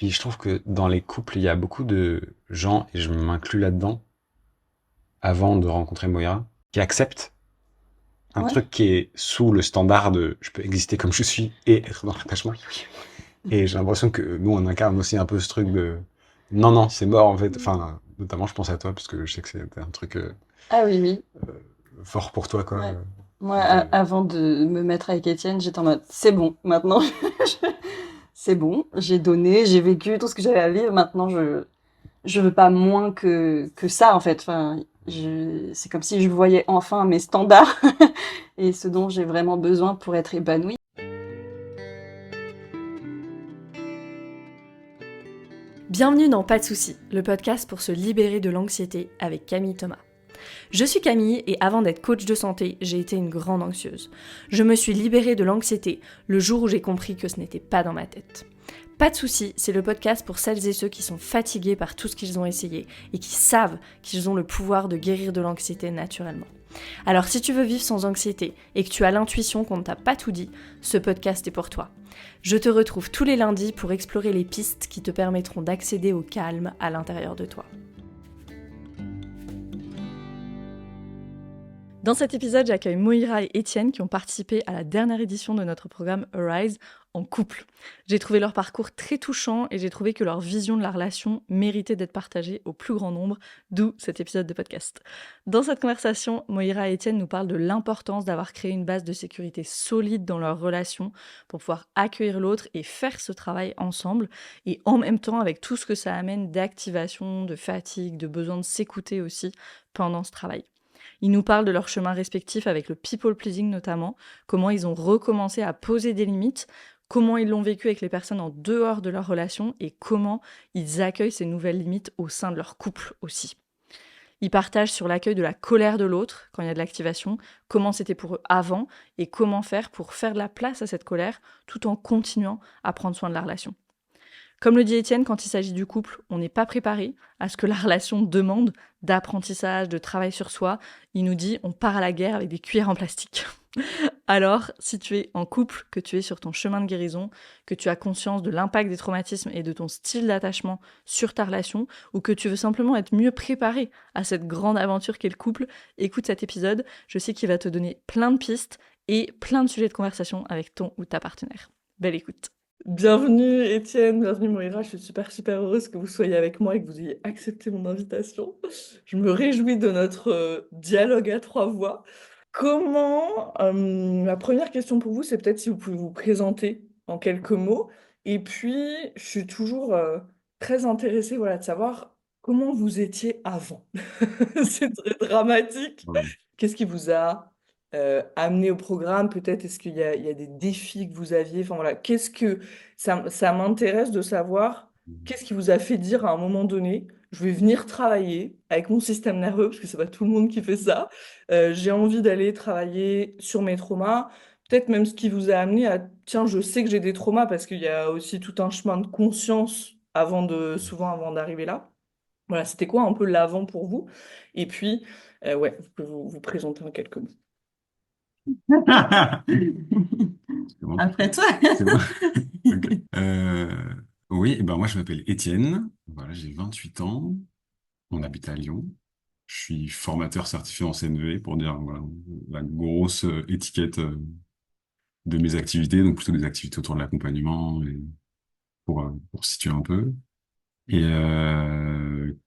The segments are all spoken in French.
Puis je trouve que dans les couples, il y a beaucoup de gens, et je m'inclus là-dedans, avant de rencontrer Moira, qui acceptent un Ouais. truc qui est sous le standard de je peux exister comme je suis et être dans l'attachement. Et j'ai l'impression que nous, on incarne aussi un peu ce truc de non, non, c'est mort en fait. Enfin, notamment, je pense à toi, parce que je sais que c'est un truc Ah oui, oui. fort pour toi, quoi. Ouais. Moi, De... avant de me mettre avec Étienne, j'étais en mode, c'est bon, maintenant, c'est bon, j'ai donné, j'ai vécu tout ce que j'avais à vivre, maintenant je veux pas moins que ça, en fait. Enfin, c'est comme si je voyais enfin mes standards et ce dont j'ai vraiment besoin pour être épanouie. Bienvenue dans Pas de soucis, le podcast pour se libérer de l'anxiété avec Camille Thomas. Je suis Camille et avant d'être coach de santé, j'ai été une grande anxieuse. Je me suis libérée de l'anxiété le jour où j'ai compris que ce n'était pas dans ma tête. Pas de soucis, c'est le podcast pour celles et ceux qui sont fatigués par tout ce qu'ils ont essayé et qui savent qu'ils ont le pouvoir de guérir de l'anxiété naturellement. Alors si tu veux vivre sans anxiété et que tu as l'intuition qu'on ne t'a pas tout dit, ce podcast est pour toi. Je te retrouve tous les lundis pour explorer les pistes qui te permettront d'accéder au calme à l'intérieur de toi. Dans cet épisode, j'accueille Moira et Étienne qui ont participé à la dernière édition de notre programme Arise en couple. J'ai trouvé leur parcours très touchant et j'ai trouvé que leur vision de la relation méritait d'être partagée au plus grand nombre, d'où cet épisode de podcast. Dans cette conversation, Moira et Étienne nous parlent de l'importance d'avoir créé une base de sécurité solide dans leur relation pour pouvoir accueillir l'autre et faire ce travail ensemble, et en même temps avec tout ce que ça amène d'activation, de fatigue, de besoin de s'écouter aussi pendant ce travail. Ils nous parlent de leur chemin respectif avec le people pleasing notamment, comment ils ont recommencé à poser des limites, comment ils l'ont vécu avec les personnes en dehors de leur relation et comment ils accueillent ces nouvelles limites au sein de leur couple aussi. Ils partagent sur l'accueil de la colère de l'autre quand il y a de l'activation, comment c'était pour eux avant et comment faire pour faire de la place à cette colère tout en continuant à prendre soin de la relation. Comme le dit Étienne, quand il s'agit du couple, on n'est pas préparé à ce que la relation demande d'apprentissage, de travail sur soi. Il nous dit on part à la guerre avec des cuillères en plastique. Alors, si tu es en couple, que tu es sur ton chemin de guérison, que tu as conscience de l'impact des traumatismes et de ton style d'attachement sur ta relation, ou que tu veux simplement être mieux préparé à cette grande aventure qu'est le couple, écoute cet épisode. Je sais qu'il va te donner plein de pistes et plein de sujets de conversation avec ton ou ta partenaire. Belle écoute. Bienvenue Étienne, bienvenue Moira, je suis super heureuse que vous soyez avec moi et que vous ayez accepté mon invitation. Je me réjouis de notre dialogue à trois voix. La première question pour vous, c'est peut-être si vous pouvez vous présenter en quelques mots. Et puis, je suis toujours très intéressée, voilà, de savoir comment vous étiez avant. C'est très dramatique. Qu'est-ce qui vous a amené au programme? Peut-être est-ce il y a des défis que vous aviez? Enfin voilà, ça m'intéresse de savoir qu'est-ce qui vous a fait dire à un moment donné, je vais venir travailler avec mon système nerveux, parce que c'est pas tout le monde qui fait ça. J'ai envie d'aller travailler sur mes traumas. Peut-être même ce qui vous a amené à, tiens, je sais que j'ai des traumas parce qu'il y a aussi tout un chemin de conscience souvent avant d'arriver là. Voilà, c'était quoi un peu l'avant pour vous? Et puis, ouais, vous pouvez vous présenter en quelques mots. C'est bon. Après toi. C'est bon. Ok. Oui, eh ben moi je m'appelle Étienne, voilà, j'ai 28 ans, on habite à Lyon. Je suis formateur certifié en CNV pour dire voilà, la grosse étiquette de mes activités, donc plutôt des activités autour de l'accompagnement et pour situer un peu. Et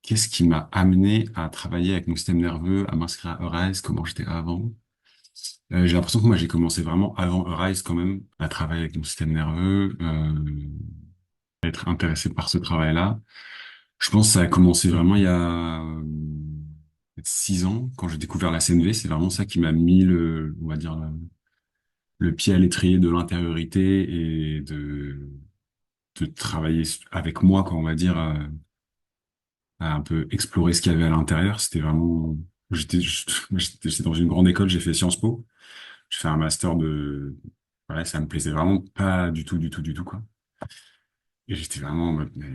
qu'est-ce qui m'a amené à travailler avec mon système nerveux, à m'inscrire à Arise, comment j'étais avant? J'ai l'impression que moi j'ai commencé vraiment avant Arise quand même à travailler avec mon système nerveux, être intéressé par ce travail-là. Je pense que ça a commencé vraiment il y a peut-être 6 ans quand j'ai découvert la CNV. C'est vraiment ça qui m'a mis on va dire le pied à l'étrier de l'intériorité et de travailler avec moi, quoi, on va dire, à un peu explorer ce qu'il y avait à l'intérieur. C'était vraiment, j'étais dans une grande école, j'ai fait Sciences Po. J'ai fait un master voilà, ça me plaisait vraiment pas du tout, quoi. Et j'étais vraiment en mode, mais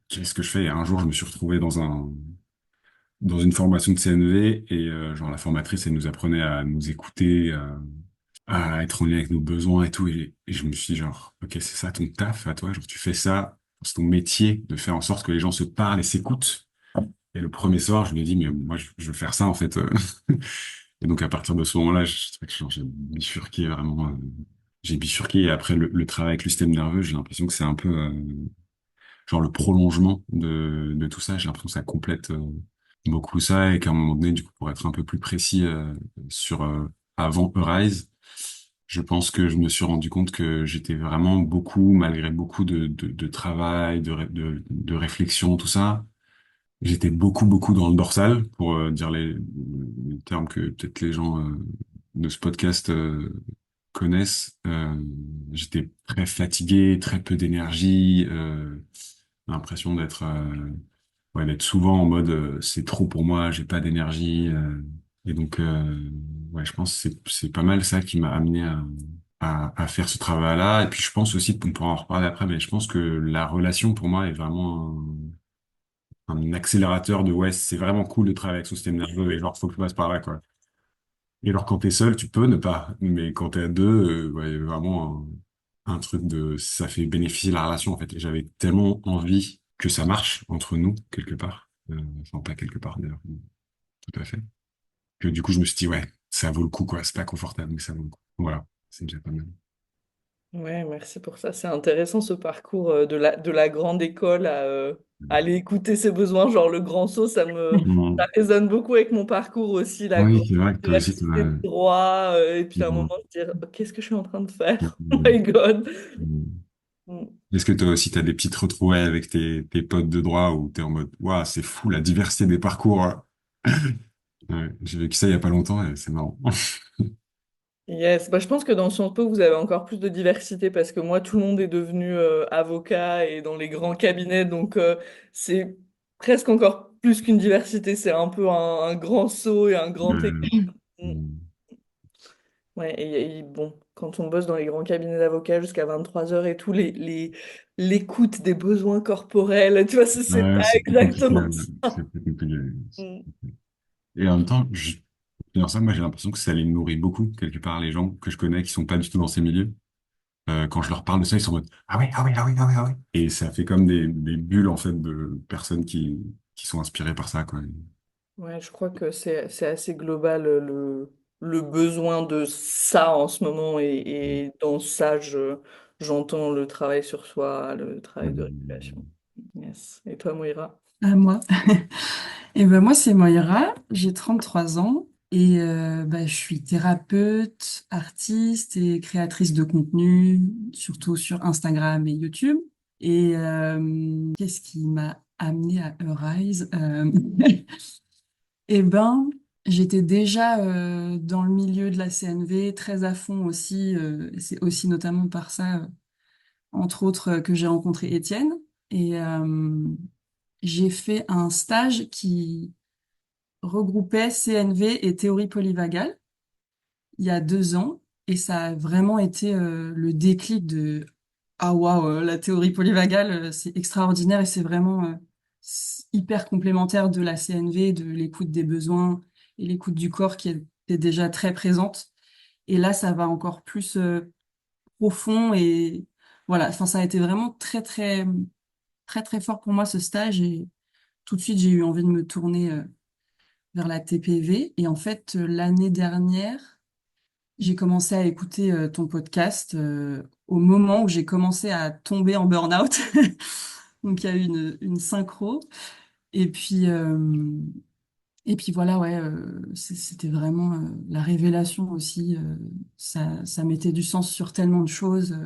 qu'est-ce que je fais? Et un jour, je me suis retrouvé dans une formation de CNV et genre la formatrice, elle nous apprenait à nous écouter, à être en lien avec nos besoins et tout. Et je me suis dit genre, ok, c'est ça ton taf à toi, genre tu fais ça c'est ton métier de faire en sorte que les gens se parlent et s'écoutent. Et le premier soir, je me dis, mais moi, je veux faire ça, en fait. Et donc, à partir de ce moment-là, c'est vrai que j'ai bifurqué vraiment. J'ai bifurqué. Et après, le travail avec le système nerveux, j'ai l'impression que c'est un peu genre le prolongement de tout ça. J'ai l'impression que ça complète beaucoup ça. Et qu'à un moment donné, du coup, pour être un peu plus précis sur avant Arise, je pense que je me suis rendu compte que j'étais vraiment beaucoup, malgré beaucoup de travail, de réflexion, tout ça. J'étais beaucoup dans le dorsal, pour dire les termes que peut-être les gens de ce podcast connaissent. J'étais très fatigué, très peu d'énergie, l'impression d'être souvent en mode c'est trop pour moi, j'ai pas d'énergie. Et donc ouais, je pense que c'est pas mal ça qui m'a amené à faire ce travail-là. Et puis je pense aussi, on pourra en reparler après, mais je pense que la relation pour moi est vraiment un accélérateur de ouais, c'est vraiment cool de travailler avec son système nerveux et genre faut que tu passes par là quoi. Et alors quand t'es seul, tu peux ne pas, mais quand t'es à deux, ouais, vraiment un truc de ça fait bénéficier la relation en fait. Et j'avais tellement envie que ça marche entre nous quelque part, enfin pas quelque part d'ailleurs, tout à fait, que du coup je me suis dit ouais, ça vaut le coup quoi. C'est pas confortable mais ça vaut le coup. Voilà, c'est déjà pas mal. Ouais, merci pour ça. C'est intéressant ce parcours de la grande école à aller écouter ses besoins, genre le grand saut, ça Mhm. résonne beaucoup avec mon parcours aussi, la Oui, grande c'est vrai que toi aussi, université de droit, et puis à un moment Mhm. se dire, qu'est-ce que je suis en train de faire? Oh Mhm. my God. Mhm. Mm. Est-ce que toi aussi, t'as des petites retrouvailles avec tes potes de droit où t'es en mode, waouh, c'est fou la diversité des parcours. Ouais, j'ai vécu ça il y a pas longtemps et c'est marrant. Yes, bah, je pense que dans Sciences Po, vous avez encore plus de diversité parce que moi, tout le monde est devenu avocat et dans les grands cabinets, donc c'est presque encore plus qu'une diversité, c'est un peu un grand saut et un grand écart. Euh, Mm. Ouais, et bon, quand on bosse dans les grands cabinets d'avocats jusqu'à 23 heures et tout, l'écoute des besoins corporels, tu vois, c'est pas ouais, c'est plus compliqué. exactement ça. C'est plus compliqué. Mm. Et en même temps, dans ça, moi, j'ai l'impression que ça les nourrit beaucoup, quelque part, les gens que je connais qui sont pas du tout dans ces milieux. Quand je leur parle de ça, ils sont en mode, ah ouais, ah ouais, ah ouais, ah ouais, ah ouais. Et ça fait comme des bulles, en fait, de personnes qui sont inspirées par ça, quoi. Ouais, je crois que c'est assez global le besoin de ça en ce moment et dans ça j'entends le travail sur soi, le travail de régulation. Yes. Et toi, Moira? À moi. Et ben moi, c'est Moira, j'ai 33 ans et bah, je suis thérapeute, artiste et créatrice de contenu, surtout sur Instagram et YouTube. Et qu'est-ce qui m'a amenée à Arise? Eh ben, j'étais déjà dans le milieu de la CNV, très à fond aussi. Et c'est aussi notamment par ça, entre autres, que j'ai rencontré Étienne. Et j'ai fait un stage qui regroupait CNV et théorie polyvagale il y a 2 ans. Et ça a vraiment été le déclic de ah waouh, la théorie polyvagale, c'est extraordinaire et c'est vraiment hyper complémentaire de la CNV, de l'écoute des besoins et l'écoute du corps qui était déjà très présente. Et là, ça va encore plus profond et voilà. Enfin, ça a été vraiment très fort pour moi ce stage et tout de suite j'ai eu envie de me tourner vers la TPV. Et en fait, l'année dernière, j'ai commencé à écouter ton podcast au moment où j'ai commencé à tomber en burn-out. Donc il y a eu une synchro. Et puis, euh, et puis voilà, ouais, c'était vraiment la révélation aussi. Ça mettait du sens sur tellement de choses.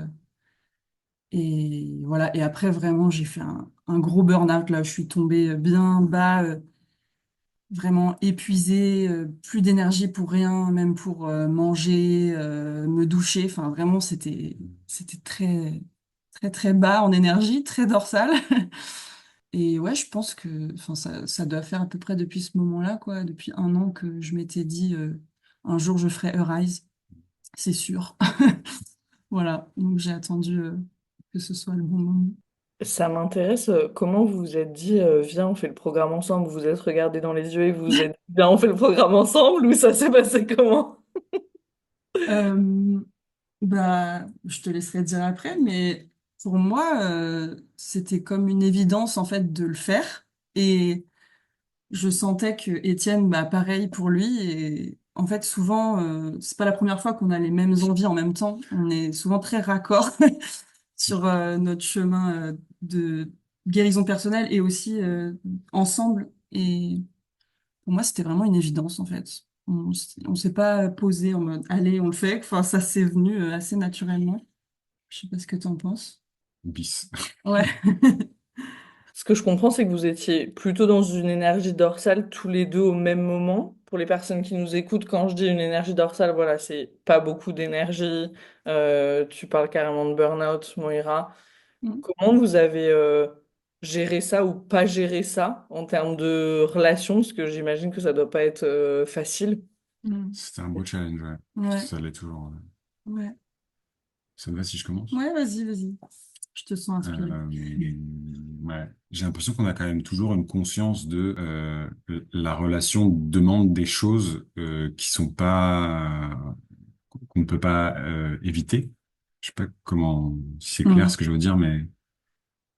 Et voilà. Et après, vraiment, j'ai fait un gros burn-out. Là, je suis tombée bien bas. Vraiment épuisée, plus d'énergie pour rien, même pour manger, me doucher. Enfin, vraiment, c'était très bas en énergie, très dorsal. Et ouais, je pense que, enfin, ça doit faire à peu près depuis ce moment-là, quoi, depuis 1 an que je m'étais dit, un jour je ferai Arise, c'est sûr. Voilà, donc j'ai attendu que ce soit le bon moment. Ça m'intéresse, comment vous vous êtes dit, viens, on fait le programme ensemble, vous vous êtes regardé dans les yeux et vous vous êtes dit, viens, on fait le programme ensemble, ou ça s'est passé comment? Euh, Bah, je te laisserai dire après, mais pour moi, c'était comme une évidence en fait de le faire. Et je sentais que Étienne, bah, pareil pour lui. Et en fait, souvent, c'est pas la première fois qu'on a les mêmes envies en même temps. On est souvent très raccord sur notre chemin de guérison personnelle et aussi ensemble. Et pour moi, c'était vraiment une évidence en fait. On s'est pas posé en mode allez, on le fait. Enfin, ça s'est venu assez naturellement. Je sais pas ce que tu en penses. Bis. Ouais. Ce que je comprends, c'est que vous étiez plutôt dans une énergie dorsale tous les deux au même moment. Pour les personnes qui nous écoutent, quand je dis une énergie dorsale, voilà, c'est pas beaucoup d'énergie. Tu parles carrément de burn-out, Moira. Comment vous avez géré ça ou pas géré ça en termes de relation? Parce que j'imagine que ça doit pas être facile. Mm. C'était un beau challenge, ouais. Ouais. Ça l'est toujours. Ouais. Ouais. Ça te va si je commence? Ouais, vas-y, vas-y. Je te sens inspirée. Euh, ouais. J'ai l'impression qu'on a quand même toujours une conscience de la relation demande des choses qui sont pas qu'on ne peut pas éviter. Je sais pas comment si c'est clair ce Mm. que je veux dire, mais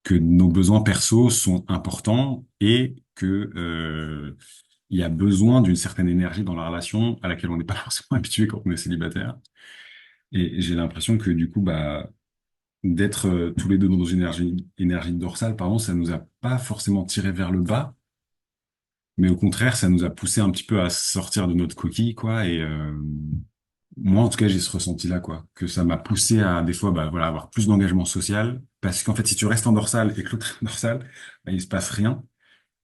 que nos besoins perso sont importants et que il y a besoin d'une certaine énergie dans la relation à laquelle on n'est pas forcément habitué quand on est célibataire. Et j'ai l'impression que du coup, bah, d'être tous les deux dans une énergie dorsale, pardon, ça nous a pas forcément tiré vers le bas, mais au contraire, ça nous a poussé un petit peu à sortir de notre coquille, quoi. Et moi, en tout cas, j'ai ce ressenti-là, quoi, que ça m'a poussé à des fois, bah, voilà, avoir plus d'engagement social, parce qu'en fait, si tu restes en dorsale et que l'autre est en dorsale, bah, il se passe rien.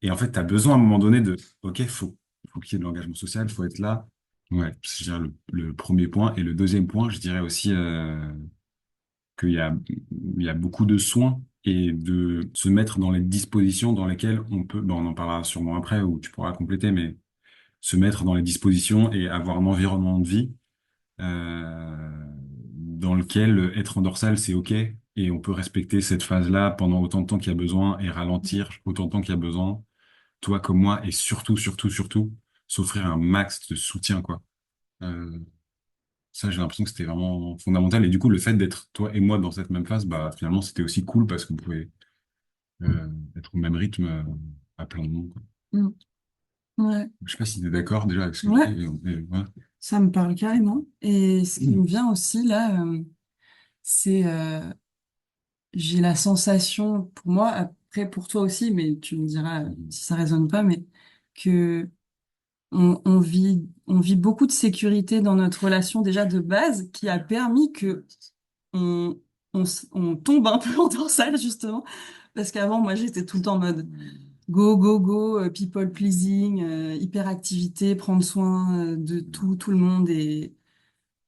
Et en fait, tu as besoin à un moment donné de, ok, faut qu'il y ait de l'engagement social, il faut être là. Ouais, je dirais le premier point. Et le deuxième point, je dirais aussi qu'il y a beaucoup de soins et de se mettre dans les dispositions dans lesquelles on peut, bon, on en parlera sûrement après ou tu pourras compléter, mais se mettre dans les dispositions et avoir un environnement de vie dans lequel être en dorsale, c'est OK et on peut respecter cette phase-là pendant autant de temps qu'il y a besoin et ralentir autant de temps qu'il y a besoin, toi comme moi, et surtout, surtout, surtout, s'offrir un max de soutien, quoi. Euh, Ça, j'ai l'impression que c'était vraiment fondamental. Et du coup, le fait d'être toi et moi dans cette même phase, bah, finalement, c'était aussi cool parce qu'on pouvait être au même rythme à plein de moments, quoi. Mm. Ouais. Je sais pas si tu es d'accord déjà avec ce que je dis. Ouais, Ouais. ça me parle carrément. Et ce qui me Mm. vient aussi là, c'est j'ai la sensation, pour moi, après pour toi aussi, mais tu me diras si ça résonne pas, mais que on vit beaucoup de sécurité dans notre relation déjà de base qui a permis que on, on tombe un peu en dorsale justement. Parce qu'avant, moi, j'étais tout le temps en mode go, go, go, people pleasing, hyperactivité, prendre soin de tout le monde et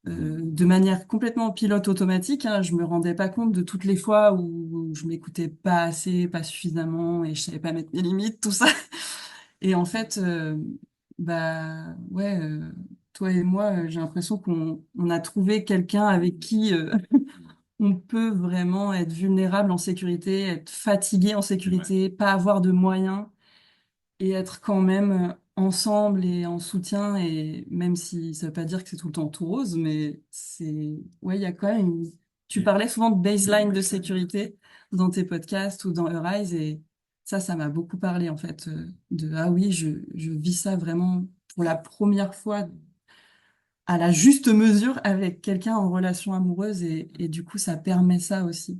de manière complètement pilote automatique. Hein, je me rendais pas compte de toutes les fois où je m'écoutais pas assez, pas suffisamment et je savais pas mettre mes limites, tout ça. Et en fait, bah ouais, toi et moi, j'ai l'impression on a trouvé quelqu'un avec qui on peut vraiment être vulnérable en sécurité, être fatigué en Ouais. sécurité, pas avoir de moyens et être quand même ensemble et en soutien. Et même si ça veut pas dire que c'est tout le temps tout rose, mais c'est, ouais, il y a quand même tu Et- parlais souvent de baseline de sécurité dans tes podcasts ou dans Arise et ça m'a beaucoup parlé en fait de ah oui, je vis ça vraiment pour la première fois à la juste mesure avec quelqu'un en relation amoureuse et du coup ça permet ça aussi.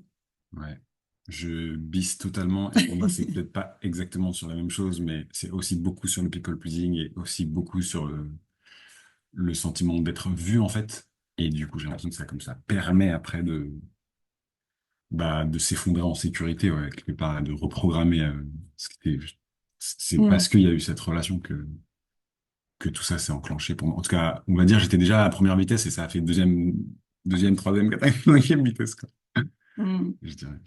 Ouais. Je bise totalement et pour moi, c'est peut-être pas exactement sur la même chose, mais c'est aussi beaucoup sur le people pleasing et aussi beaucoup sur le sentiment d'être vu en fait. Et du coup, j'ai l'impression que ça comme ça permet après de bah, de s'effondrer en sécurité, ouais, quelque part, de reprogrammer ce qui était. C'est parce Mm. qu'il y a eu cette relation que tout ça s'est enclenché pour moi. En tout cas, on va dire, j'étais déjà à la première vitesse et ça a fait deuxième, troisième, quatrième, cinquième vitesse, quoi. Mm. Je dirais.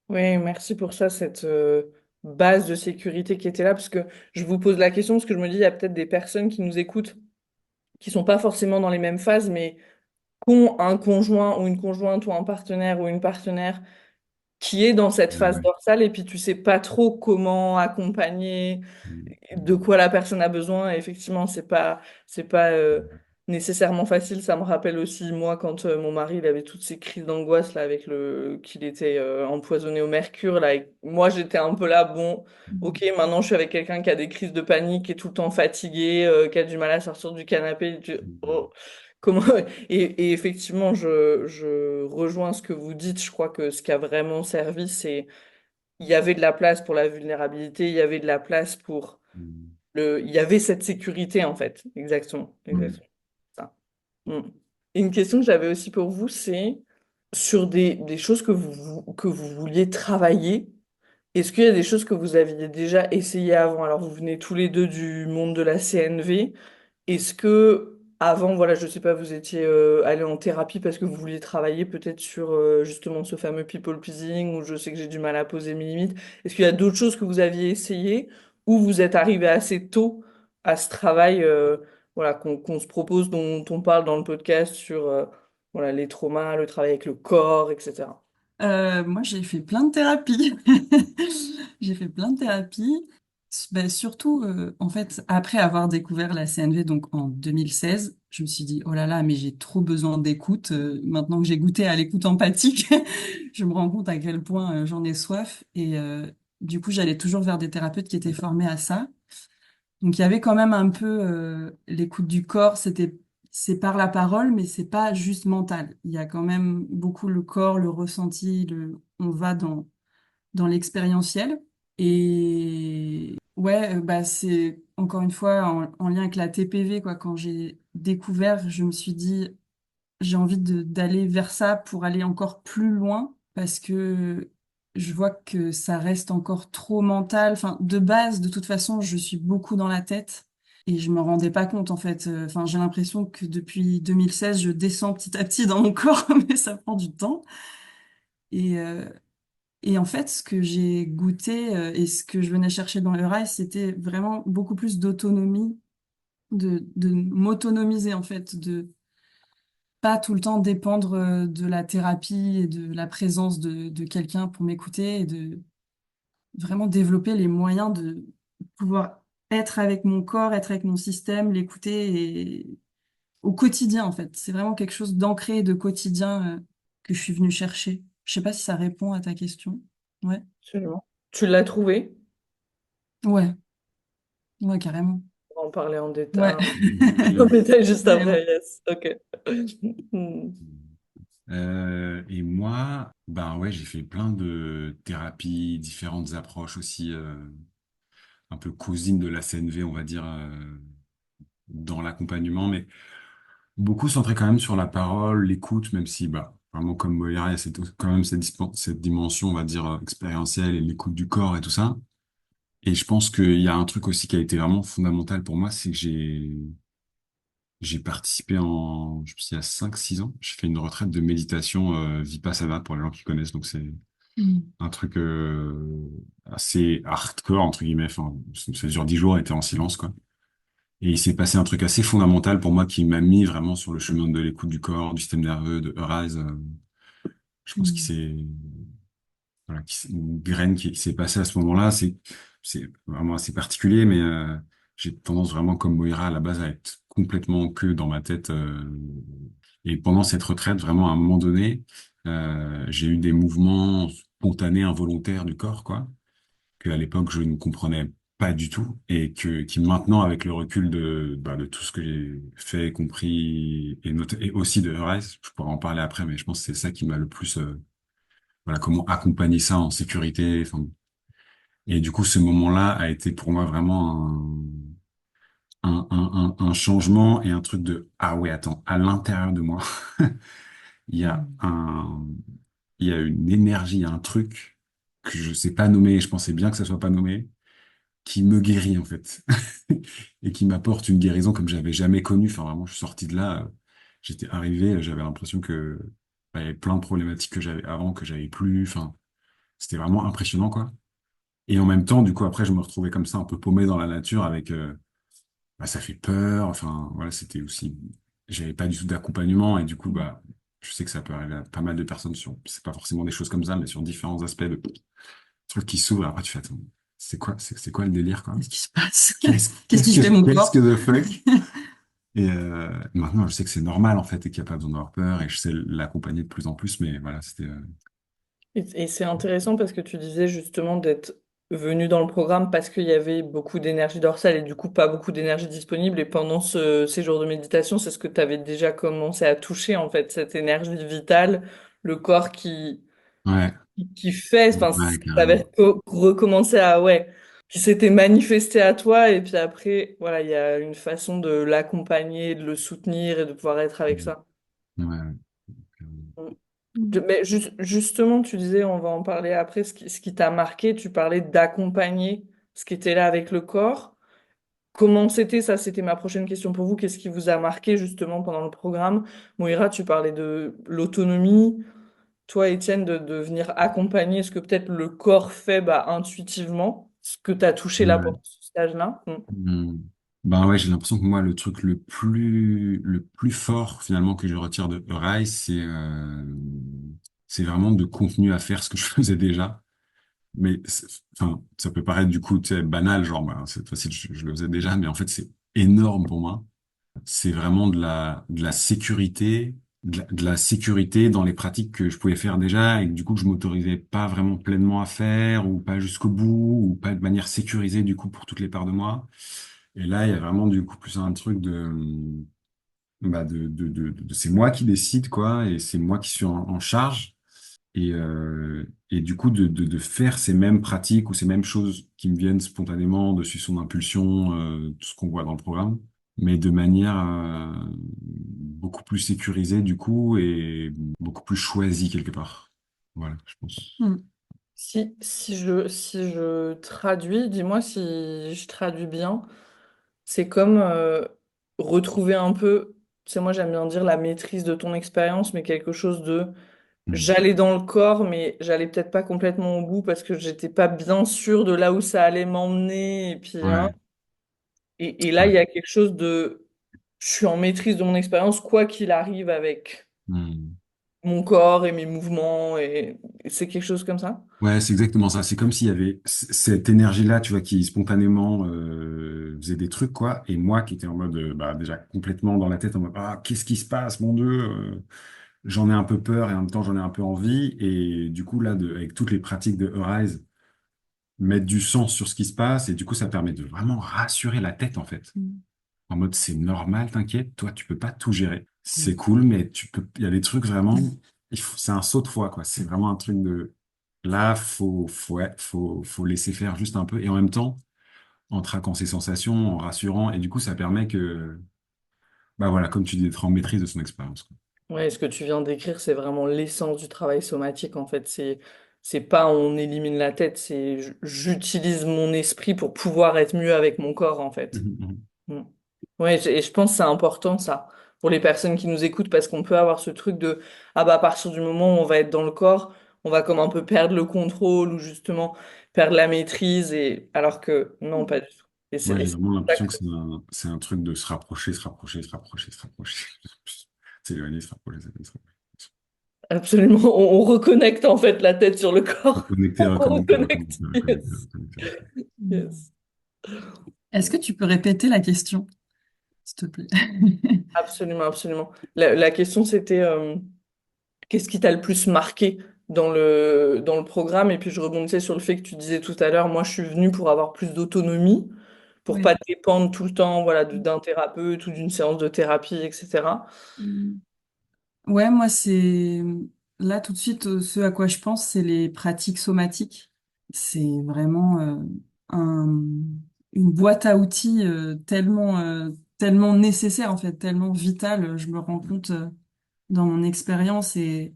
Oui, merci pour ça, cette base de sécurité qui était là, parce que je vous pose la question, parce que je me dis, il y a peut-être des personnes qui nous écoutent, qui sont pas forcément dans les mêmes phases, mais qui ont un conjoint ou une conjointe ou un partenaire ou une partenaire qui est dans cette phase Ouais. dorsale, et puis tu sais pas trop comment accompagner, de quoi la personne a besoin, et effectivement, c'est pas nécessairement facile. Ça me rappelle aussi, moi, quand mon mari il avait toutes ces crises d'angoisse là, avec le qu'il était empoisonné au mercure. Là, et moi, j'étais un peu là, bon, ok, maintenant je suis avec quelqu'un qui a des crises de panique, qui est tout le temps fatigué, qui a du mal à sortir du canapé. Oh, comment... et effectivement, je rejoins ce que vous dites. Je crois que ce qui a vraiment servi, c'est il y avait de la place pour la vulnérabilité, il y avait de la place pour il y avait cette sécurité en fait. Exactement, Mm. exactement. Ça. Mm. Et une question que j'avais aussi pour vous, c'est sur des choses que vous vouliez travailler. Est-ce qu'il y a des choses que vous aviez déjà essayé avant? Alors, vous venez tous les deux du monde de la CNV. Est-ce que avant, voilà, je sais pas, vous étiez allé en thérapie parce que vous vouliez travailler peut-être sur justement ce fameux people pleasing où je sais que j'ai du mal à poser mes limites. Est-ce qu'il y a d'autres choses que vous aviez essayé ou vous êtes arrivé assez tôt à ce travail voilà, qu'on se propose, dont on parle dans le podcast sur voilà, les traumas, le travail avec le corps, etc. Moi, j'ai fait plein de thérapies. J'ai fait plein de thérapies. Ben, surtout, en fait, après avoir découvert la CNV, donc en 2016, je me suis dit, oh là là, mais j'ai trop besoin d'écoute. Maintenant que j'ai goûté à l'écoute empathique, je me rends compte à quel point j'en ai soif. Et du coup, j'allais toujours vers des thérapeutes qui étaient formés à ça. Donc il y avait quand même un peu l'écoute du corps, c'est par la parole, mais c'est pas juste mental. Il y a quand même beaucoup le corps, le ressenti, on va dans l'expérientiel. Et ouais, bah c'est encore une fois en lien avec la TPV, quoi. Quand j'ai découvert, je me suis dit j'ai envie d'aller vers ça pour aller encore plus loin parce que je vois que ça reste encore trop mental. Enfin, de base, de toute façon, je suis beaucoup dans la tête et je me rendais pas compte en fait. Enfin, j'ai l'impression que depuis 2016, je descends petit à petit dans mon corps, mais ça prend du temps. Et, euh, et en fait, ce que j'ai goûté et ce que je venais chercher dans le rail, c'était vraiment beaucoup plus d'autonomie, de m'autonomiser en fait, de pas tout le temps dépendre de la thérapie et de la présence de quelqu'un pour m'écouter et de vraiment développer les moyens de pouvoir être avec mon corps, être avec mon système, l'écouter et au quotidien en fait. C'est vraiment quelque chose d'ancré et de quotidien que je suis venue chercher. Je sais pas si ça répond à ta question. Ouais. Absolument. Tu l'as trouvé? Ouais, ouais, carrément. On va en parler Ouais. en détail juste Carrément. après, yes. Ok. Hmm. Et moi, ben ouais, j'ai fait plein de thérapies, différentes approches aussi, un peu cousines de la CNV, on va dire, dans l'accompagnement, mais beaucoup centré quand même sur la parole, l'écoute, même si, bah, vraiment comme Moira, il y a quand même cette dimension, on va dire, expérientielle et l'écoute du corps et tout ça. Et je pense qu'il y a un truc aussi qui a été vraiment fondamental pour moi, c'est que j'ai participé je pense, il y a 5 6 ans, j'ai fait une retraite de méditation Vipassana pour les gens qui connaissent. Donc c'est Mm. un truc assez hardcore, entre guillemets. Enfin, ça dure 10 jours, et t'es en silence, quoi. Et il s'est passé un truc assez fondamental pour moi qui m'a mis vraiment sur le chemin de l'écoute du corps, du système nerveux, de Arise. Je pense qu'il Mm. s'est voilà, une graine qui s'est passée à ce moment-là. C'est vraiment assez particulier, mais j'ai tendance vraiment comme Moira à la base à être complètement que dans ma tête. Et pendant cette retraite, vraiment à un moment donné, j'ai eu des mouvements spontanés, involontaires du corps, quoi, que à l'époque je ne comprenais pas du tout et qui maintenant, avec le recul de tout ce que j'ai fait, compris et aussi de Rise, je pourrais en parler après, mais je pense que c'est ça qui m'a le plus voilà, comment accompagner ça en sécurité. Enfin, et du coup, ce moment-là a été pour moi vraiment un changement et un truc de, ah ouais, attends, à l'intérieur de moi, il y a Mm. il y a une énergie, un truc que je sais pas nommer, et je pensais bien que ça soit pas nommé, qui me guérit, en fait. Et qui m'apporte une guérison comme j'avais jamais connue. Enfin, vraiment, je suis sorti de là, j'étais arrivé, j'avais l'impression que, bah, il y avait plein de problématiques que j'avais avant, que j'avais plus. Enfin, c'était vraiment impressionnant, quoi. Et en même temps, du coup, après, je me retrouvais comme ça, un peu paumé dans la nature avec, bah, ça fait peur. Enfin, voilà, c'était aussi, j'avais pas du tout d'accompagnement et du coup, bah, je sais que ça peut arriver à pas mal de personnes c'est pas forcément des choses comme ça, mais sur différents aspects de trucs qui s'ouvrent. Après, tu fais, attends, c'est quoi le délire, quoi? Qu'est-ce qui se passe? Qu'est-ce, Qu'est-ce qu'est-ce qui que, fait mon qu'est-ce corps? que the fuck? Et maintenant, je sais que c'est normal en fait et qu'il n'y a pas besoin d'avoir peur et je sais l'accompagner de plus en plus. Mais voilà, c'était. Et c'est intéressant parce que tu disais justement d'être venu dans le programme parce qu'il y avait beaucoup d'énergie dorsale et du coup pas beaucoup d'énergie disponible. Et pendant ce séjour de méditation, c'est ce que tu avais déjà commencé à toucher en fait, cette énergie vitale, le corps Ouais, qui fait, enfin, ouais, ça carrément. avait recommencé à, ouais, qui s'était manifesté à toi et puis après, voilà, il y a une façon de l'accompagner, de le soutenir et de pouvoir être avec ça. Ouais, ouais, carrément. Mm. Mais justement, tu disais, on va en parler après, ce qui t'a marqué, tu parlais d'accompagner ce qui était là avec le corps. Comment c'était ça? C'était ma prochaine question pour vous. Qu'est-ce qui vous a marqué justement pendant le programme? Moira, tu parlais de l'autonomie. Toi, Étienne, de venir accompagner ce que peut-être le corps fait bah, intuitivement, ce que tu as touché là Ouais. pendant ce stage-là. Hmm. Ben ouais, j'ai l'impression que moi, le truc le plus fort finalement que je retire de Rise, c'est vraiment de continuer à faire ce que je faisais déjà. Mais enfin, ça peut paraître du coup, tu sais, banal, genre, bah, c'est facile, je le faisais déjà, mais en fait, c'est énorme pour moi. C'est vraiment de la sécurité, de la sécurité dans les pratiques que je pouvais faire déjà et que du coup, que je m'autorisais pas vraiment pleinement à faire ou pas jusqu'au bout ou pas de manière sécurisée du coup pour toutes les parts de moi. Et là, il y a vraiment du coup plus un truc c'est moi qui décide quoi et c'est moi qui suis en charge. Et du coup, de faire ces mêmes pratiques ou ces mêmes choses qui me viennent spontanément dessus son impulsion, tout ce qu'on voit dans le programme, mais de manière beaucoup plus sécurisée du coup et beaucoup plus choisie quelque part. Voilà, je pense. Mm. Si je traduis, dis-moi si je traduis bien, c'est comme retrouver un peu, c'est moi j'aime bien dire la maîtrise de ton expérience, mais quelque chose de Mm. j'allais dans le corps, mais j'allais peut-être pas complètement au bout parce que j'étais pas bien sûre de là où ça allait m'emmener. Et puis, hein, Ouais. et là, il Ouais. y a quelque chose de je suis en maîtrise de mon expérience, quoi qu'il arrive avec Mm. mon corps et mes mouvements, et c'est quelque chose comme ça. Ouais, c'est exactement ça. C'est comme s'il y avait cette énergie-là, tu vois, qui spontanément faisait des trucs, quoi. Et moi qui étais en mode, bah, déjà complètement dans la tête, en mode, ah, qu'est-ce qui se passe, mon Dieu? J'en ai un peu peur et en même temps j'en ai un peu envie. Et du coup, là, avec toutes les pratiques de Arise, mettre du sens sur ce qui se passe. Et du coup, ça permet de vraiment rassurer la tête, en fait. Mm. En mode, c'est normal, t'inquiète, toi, tu peux pas tout gérer. C'est cool, mais il y a des trucs vraiment, c'est un saut de foi, quoi. C'est vraiment un truc de, là, ouais, faut laisser faire juste un peu. Et en même temps, en traquant ses sensations, en rassurant. Et du coup, ça permet que, bah voilà, comme tu dis, d'être en maîtrise de son expérience, quoi. Ouais, ce que tu viens d'écrire, c'est vraiment l'essence du travail somatique, en fait. C'est pas on élimine la tête, c'est j'utilise mon esprit pour pouvoir être mieux avec mon corps, en fait. Mhm, mhm. Mm. Ouais, et je pense que c'est important ça pour les personnes qui nous écoutent parce qu'on peut avoir ce truc de ah bah à partir du moment où on va être dans le corps, on va comme un peu perdre le contrôle ou justement perdre la maîtrise et alors que non pas du tout. Moi, Et j'ai c'est vraiment ça l'impression que que- c'est un truc de se rapprocher, se rapprocher, se rapprocher, se rapprocher. S'éloigner, se rapprocher, s'éloigner, se rapprocher. absolument on reconnecte en fait la tête sur le corps. Reconnecter, On reconnecter, reconnecte. reconnecter, reconnecter, Yes. reconnecter, reconnecter. Mm. Yes. Est-ce que tu peux répéter la question, s'il te plaît? Absolument, absolument. La question c'était qu'est-ce qui t'a le plus marqué dans le programme? Et puis je rebondissais sur le fait que tu disais tout à l'heure, moi je suis venue pour avoir plus d'autonomie, pour pas Oui. dépendre tout le temps voilà, d'un thérapeute ou d'une séance de thérapie, etc. Mm. Ouais, moi, c'est là tout de suite ce à quoi je pense, c'est les pratiques somatiques. C'est vraiment un- une boîte à outils tellement nécessaire en fait, tellement vitale. Je me rends compte dans mon expérience et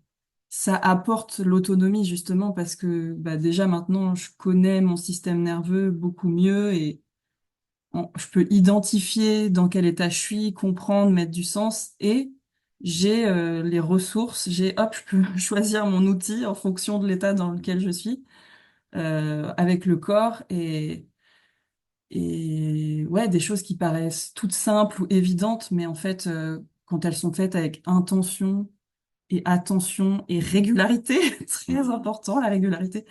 ça apporte l'autonomie justement parce que bah, déjà maintenant je connais mon système nerveux beaucoup mieux et je peux identifier dans quel état je suis, comprendre, mettre du sens et j'ai les ressources, hop, je peux choisir mon outil en fonction de l'état dans lequel je suis avec le corps et ouais, des choses qui paraissent toutes simples ou évidentes, mais en fait, quand elles sont faites avec intention et attention et régularité, très important la régularité,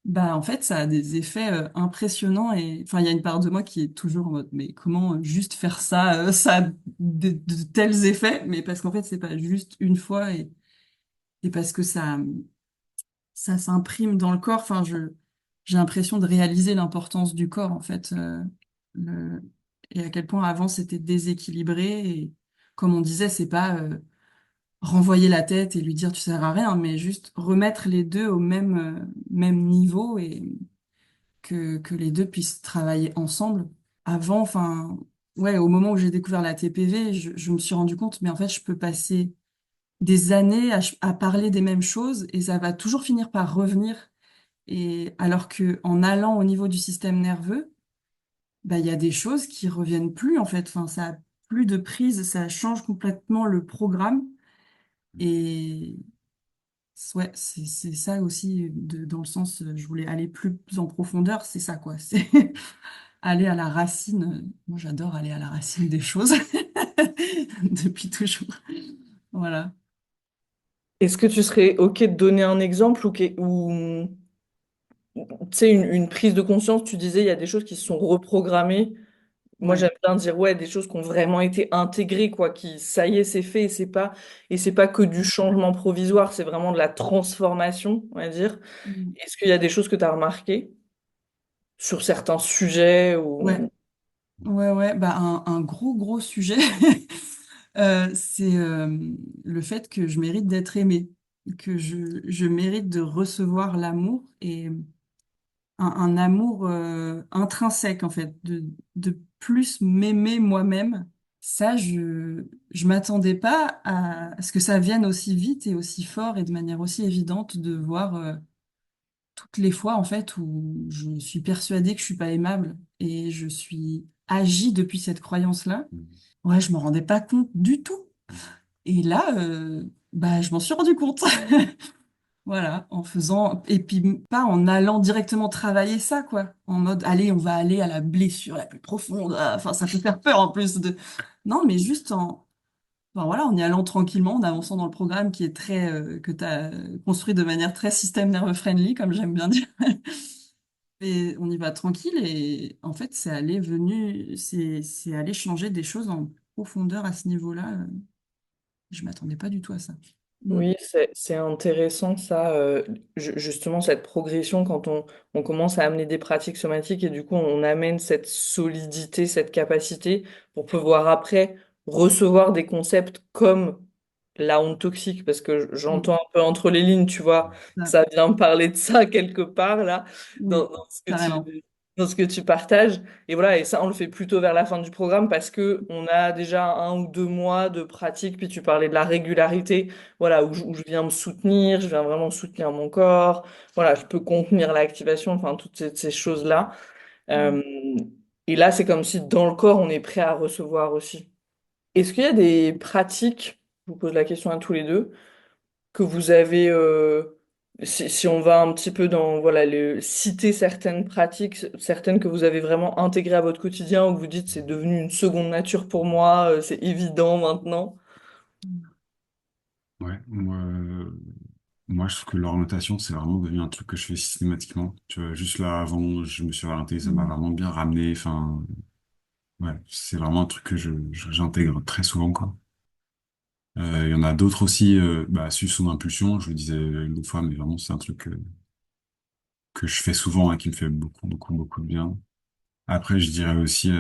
Bah, en fait, ça a des effets impressionnants et enfin, il y a une part de moi qui est toujours en mode, mais comment juste faire ça, ça a de tels effets, mais parce qu'en fait, c'est pas juste une fois et parce que ça s'imprime dans le corps. Enfin, j'ai l'impression de réaliser l'importance du corps, en fait, le, et à quel point avant c'était déséquilibré et comme on disait, c'est pas renvoyer la tête et lui dire tu sers à rien, mais juste remettre les deux au même niveau et que les deux puissent travailler ensemble. Avant, enfin, ouais, au moment où j'ai découvert la TPV, je me suis rendu compte, mais en fait, je peux passer des années à parler des mêmes choses et ça va toujours finir par revenir. Et alors que en allant au niveau du système nerveux, bah, il y a des choses qui reviennent plus, en fait. Enfin, ça a plus de prise, ça change complètement le programme. Et ouais, c'est ça aussi, dans le sens, je voulais aller plus en profondeur, c'est ça, quoi. C'est aller à la racine. Moi, j'adore aller à la racine des choses depuis toujours. Voilà. Est-ce que tu serais OK de donner un exemple ou tu sais, une prise de conscience, tu disais, il y a des choses qui se sont reprogrammées. Moi, Ouais. j'aime bien dire, ouais, des choses qui ont vraiment été intégrées, quoi, qui, ça y est, c'est fait, et c'est pas que du changement provisoire, c'est vraiment de la transformation, on va dire. Mm. Est-ce qu'il y a des choses que tu as remarquées sur certains sujets Ouais. ou... Ouais. Bah, un gros sujet, c'est le fait que je mérite d'être aimée, que je mérite de recevoir l'amour et un amour intrinsèque, en fait, de plus m'aimer moi-même. Ça, je m'attendais pas à ce que ça vienne aussi vite et aussi fort et de manière aussi évidente de voir toutes les fois, en fait, où je suis persuadée que je suis pas aimable et je suis agie depuis cette croyance-là. Ouais, je m'en rendais pas compte du tout. Et là, bah, je m'en suis rendu compte. Voilà, en faisant, et puis pas en allant directement travailler ça, quoi. En mode, allez, on va aller à la blessure la plus profonde. Ah, enfin, ça peut faire peur en plus de. Non, mais juste enfin, voilà, en y allant tranquillement, en avançant dans le programme qui est très, que tu as construit de manière très système nerveux friendly, comme j'aime bien dire. Et on y va tranquille et en fait, c'est aller changer des choses en profondeur à ce niveau-là. Je m'attendais pas du tout à ça. Mm. Oui, c'est intéressant ça, justement cette progression quand on commence à amener des pratiques somatiques et du coup on amène cette solidité, cette capacité pour pouvoir après recevoir des concepts comme la honte toxique, parce que j'entends Mm. un peu entre les lignes, tu vois, que Ça, ça vient parler de ça quelque part là, oui, dans ce que carrément. dans ce que tu partages. Et voilà, et ça, on le fait plutôt vers la fin du programme parce que on a déjà 1 ou 2 mois de pratique. Puis tu parlais de la régularité, voilà, où je viens me soutenir, je viens vraiment soutenir mon corps. Voilà, je peux contenir l'activation, enfin, toutes ces choses-là. Mm. Euh, et là, c'est comme si dans le corps, on est prêt à recevoir aussi. Est-ce qu'il y a des pratiques, je vous pose la question à tous les deux, que vous avez, si on va un petit peu dans, voilà, citer certaines pratiques, certaines que vous avez vraiment intégrées à votre quotidien, où vous dites c'est devenu une seconde nature pour moi, c'est évident maintenant. Ouais, moi, je trouve que l'orientation, c'est vraiment devenu un truc que je fais systématiquement. Tu vois, juste là, avant, je me suis orienté, ça m'a Mm. vraiment bien ramené. Enfin, ouais, c'est vraiment un truc que j'intègre très souvent, quoi. Il y en a d'autres aussi, bah, suivre son impulsion, je le disais l'autre fois, mais vraiment, c'est un truc que je fais souvent, hein, qui me fait beaucoup de bien. Après, je dirais aussi,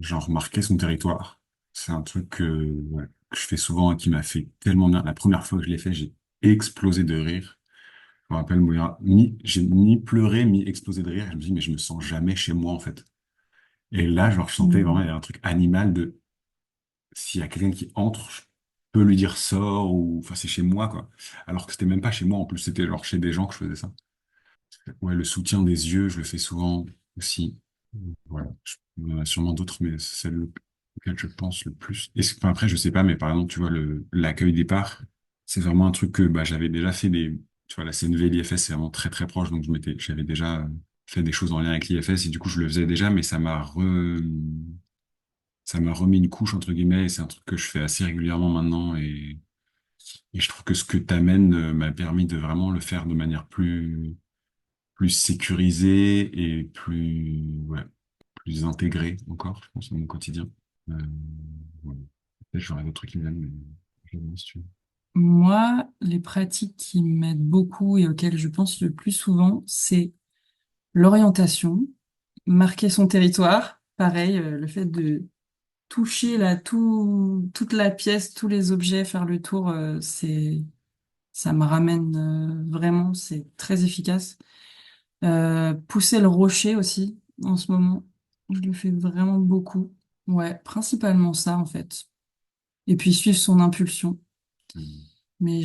genre, marquer son territoire. C'est un truc ouais, que je fais souvent et qui m'a fait tellement bien. La première fois que je l'ai fait, j'ai explosé de rire. Je me rappelle, moi, j'ai ni pleuré, ni explosé de rire. Je me dis, mais je me sens jamais chez moi, en fait. Et là, genre, je sentais vraiment, il y Mm. a un truc animal de, s'il y a quelqu'un qui entre, je peux lui dire sors ou, enfin, c'est chez moi, quoi. Alors que c'était même pas chez moi, en plus, c'était genre chez des gens que je faisais ça. Ouais, le soutien des yeux, je le fais souvent aussi. Voilà. Il y en a sûrement d'autres, mais c'est celle auquel je pense le plus. Et enfin, après, je sais pas, mais par exemple, tu vois, l'accueil des parts, c'est vraiment un truc que bah, j'avais déjà fait tu vois, la CNV et l'IFS, c'est vraiment très très proche, donc j'avais déjà fait des choses en lien avec l'IFS et du coup, je le faisais déjà, mais ça m'a remis une couche, entre guillemets, et c'est un truc que je fais assez régulièrement maintenant et je trouve que ce que t'amènes m'a permis de vraiment le faire de manière plus plus sécurisé et ouais, plus intégré encore, je pense, dans mon quotidien. Euh, ouais. Peut-être j'aurais d'autres trucs qui me viennent, mais je vais voir si tu veux. Moi, les pratiques qui m'aident beaucoup et auxquelles je pense le plus souvent, c'est l'orientation, marquer son territoire. Pareil, le fait de toucher toute la pièce, tous les objets, faire le tour, ça me ramène vraiment, c'est très efficace. Pousser le rocher aussi, en ce moment, je le fais vraiment beaucoup. Ouais, principalement ça en fait. Et puis suivre son impulsion. Hmm. Mais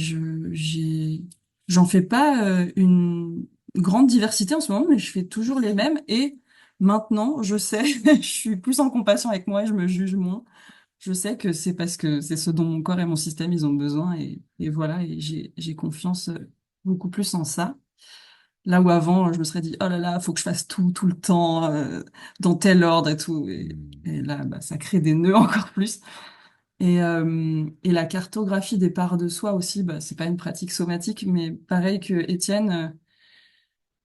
j'en fais pas une grande diversité en ce moment, mais je fais toujours les mêmes. Et maintenant, je sais, je suis plus en compassion avec moi et je me juge moins. Je sais que c'est parce que c'est ce dont mon corps et mon système ils ont besoin et voilà. Et j'ai confiance beaucoup plus en ça. Là où avant, je me serais dit, oh là là, faut que je fasse tout le temps, dans tel ordre et tout. Hmm. Et là, bah, ça crée des nœuds encore plus. Et la cartographie des parts de soi aussi, bah, c'est pas une pratique somatique, mais pareil que Étienne.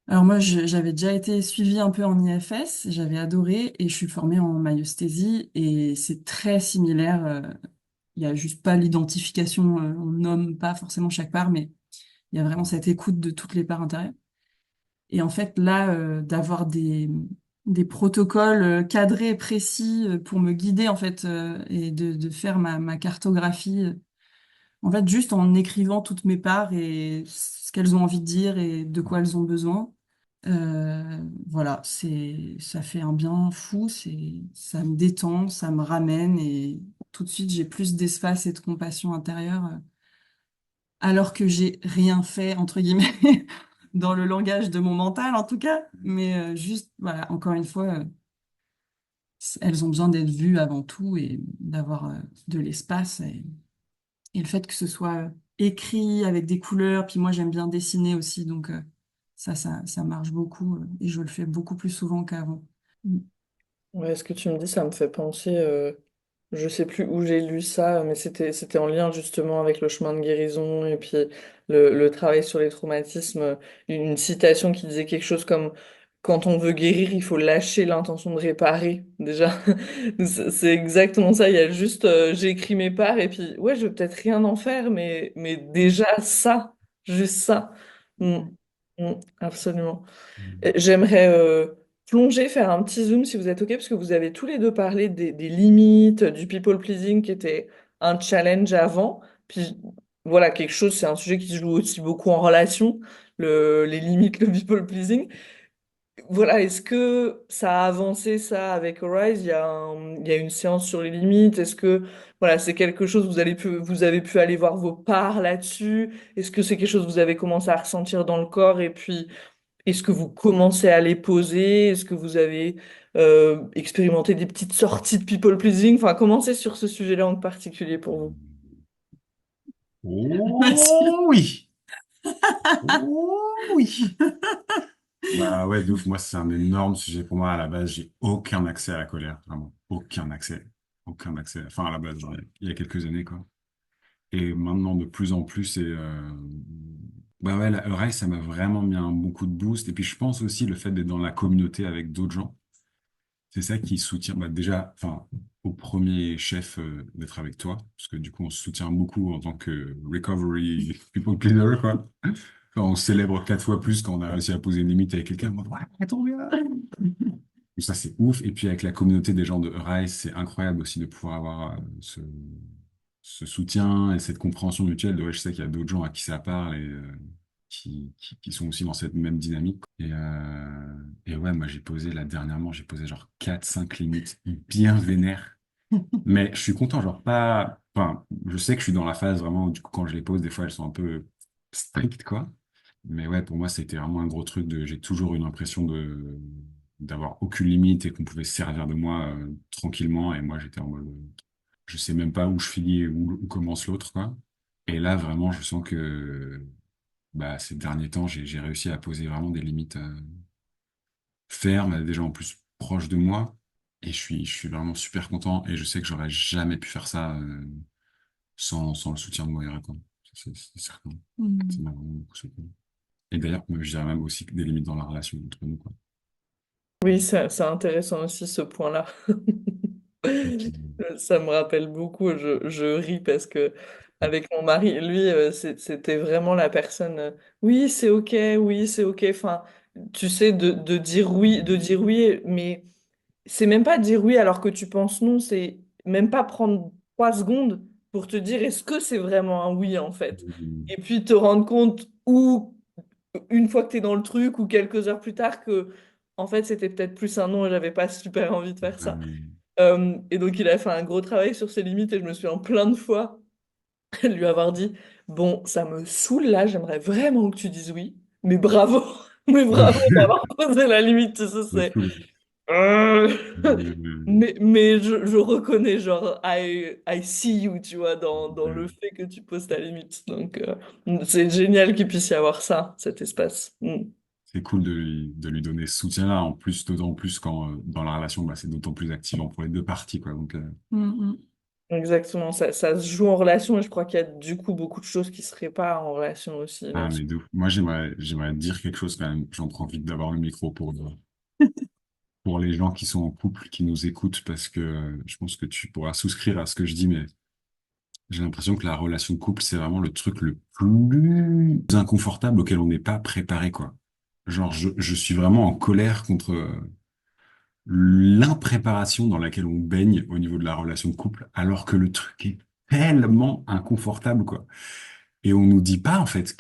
Alors moi, j'avais déjà été suivie un peu en IFS, j'avais adoré, et je suis formée en maïesthésie, et c'est très similaire. Il y a juste pas l'identification, on nomme pas forcément chaque part, mais il y a vraiment cette écoute de toutes les parts intérieures. Et en fait, là, d'avoir des protocoles cadrés, précis, pour me guider, en fait, et de faire ma cartographie. En fait, juste en écrivant toutes mes parts et ce qu'elles ont envie de dire et de quoi elles ont besoin. Voilà, ça fait un bien fou, ça me détend, ça me ramène et tout de suite j'ai plus d'espace et de compassion intérieure, alors que j'ai rien fait, entre guillemets, dans le langage de mon mental en tout cas. Mais juste, voilà, encore une fois, elles ont besoin d'être vues avant tout et d'avoir de l'espace. Et le fait que ce soit écrit avec des couleurs, puis moi j'aime bien dessiner aussi, donc ça marche beaucoup et je le fais beaucoup plus souvent qu'avant. Mm. Ouais, ce que tu me dis, ça me fait penser, je sais plus où j'ai lu ça, mais c'était en lien justement avec le chemin de guérison et puis le travail sur les traumatismes. Une citation qui disait quelque chose comme quand on veut guérir, il faut lâcher l'intention de réparer. Déjà, c'est exactement ça. Il y a juste, j'ai écrit mes parts et puis ouais, je vais peut-être rien en faire, mais déjà ça, juste ça. Mm, Ouais. absolument. Hmm. J'aimerais plonger, faire un petit zoom si vous êtes OK, parce que vous avez tous les deux parlé des limites, du people pleasing qui était un challenge avant. Puis voilà, quelque chose, c'est un sujet qui se joue aussi beaucoup en relation, les limites, le people pleasing. Voilà, est-ce que ça a avancé ça avec Arise? Il y a une séance sur les limites. Est-ce que voilà, c'est quelque chose vous avez pu aller voir vos parts là-dessus? Est-ce que c'est quelque chose que vous avez commencé à ressentir dans le corps et puis est-ce que vous commencez à les poser? Est-ce que vous avez expérimenté des petites sorties de people pleasing? Enfin, comment c'est sur ce sujet-là en particulier pour vous? Vas-y. Oh oui! Oh oui! Bah ouais, de ouf. Moi, c'est un énorme sujet pour moi. À la base, j'ai aucun accès à la colère. Vraiment, aucun accès. Aucun accès. Enfin, à la base, genre, il y a quelques années, quoi. Et maintenant, de plus en plus, bah ouais, la Rise, ça m'a vraiment mis un bon coup de boost. Et puis, je pense aussi le fait d'être dans la communauté avec d'autres gens. C'est ça qui soutient, bah déjà, enfin, au premier chef, d'être avec toi. Parce que du coup, on se soutient beaucoup en tant que recovery people pleaser, quoi. Enfin, on célèbre 4 fois plus quand on a réussi à poser une limite avec quelqu'un. Ouais, trop bien. Donc ça, c'est ouf. Et puis avec la communauté des gens de Rise, c'est incroyable aussi de pouvoir avoir ce soutien et cette compréhension mutuelle. De, ouais, je sais qu'il y a d'autres gens à qui ça parle et qui sont aussi dans cette même dynamique. Et ouais, moi, dernièrement, j'ai posé genre 4 5 limites bien vénères. Mais je suis content, genre pas. Enfin, je sais que je suis dans la phase vraiment, du coup, quand je les pose, des fois, elles sont un peu strictes, quoi. Mais ouais, pour moi, c'était vraiment un gros truc j'ai toujours eu l'impression d'avoir aucune limite et qu'on pouvait se servir de moi tranquillement. Et moi, j'étais en mode, je sais même pas où je finis et où commence l'autre, quoi. Et là, vraiment, je sens que bah, ces derniers temps, j'ai réussi à poser vraiment des limites fermes, à des gens en plus proches de moi. Et je suis vraiment super content. Et je sais que j'aurais jamais pu faire ça sans le soutien de Moira, quoi. C'est certain. Ça Mm. m'a vraiment beaucoup soutenu. Et d'ailleurs, je dirais même aussi que des limites dans la relation entre nous, quoi. Oui, c'est intéressant aussi ce point-là. Ça me rappelle beaucoup, je ris parce que avec mon mari, lui, c'était vraiment la personne, oui, c'est ok, enfin, tu sais, de dire oui, mais c'est même pas dire oui alors que tu penses non, c'est même pas prendre 3 secondes pour te dire est-ce que c'est vraiment un oui en fait. Mm. Et puis te rendre compte ou une fois que tu es dans le truc ou quelques heures plus tard que en fait c'était peut-être plus un non et j'avais pas super envie de faire ça. Et donc il a fait un gros travail sur ses limites et je me suis en plein de fois lui avoir dit bon ça me saoule là, j'aimerais vraiment que tu dises oui, mais bravo, mais bravo d'avoir posé la limite, tu sais, C'est c'est cool. euh, Euh, mais je reconnais, genre, I see you, tu vois, dans le euh, fait que tu poses ta limite. Donc, c'est génial qu'il puisse y avoir ça, cet espace. Mm. c'est cool de lui donner ce soutien-là, en plus, d'autant plus quand dans la relation, bah, c'est d'autant plus activant pour les deux parties, quoi. Donc, Mm, Exactement, ça se joue en relation et je crois qu'il y a du coup beaucoup de choses qui se réparent en relation aussi ah, là-dessus. mais moi, j'aimerais dire quelque chose quand même. J'en profite d'avoir le micro pour les gens qui sont en couple, qui nous écoutent, parce que je pense que tu pourras souscrire à ce que je dis, mais j'ai l'impression que la relation de couple, c'est vraiment le truc le plus inconfortable auquel on n'est pas préparé, quoi. Genre, je suis vraiment en colère contre l'impréparation dans laquelle on baigne au niveau de la relation de couple, alors que le truc est tellement inconfortable, quoi. Et on nous dit pas, en fait,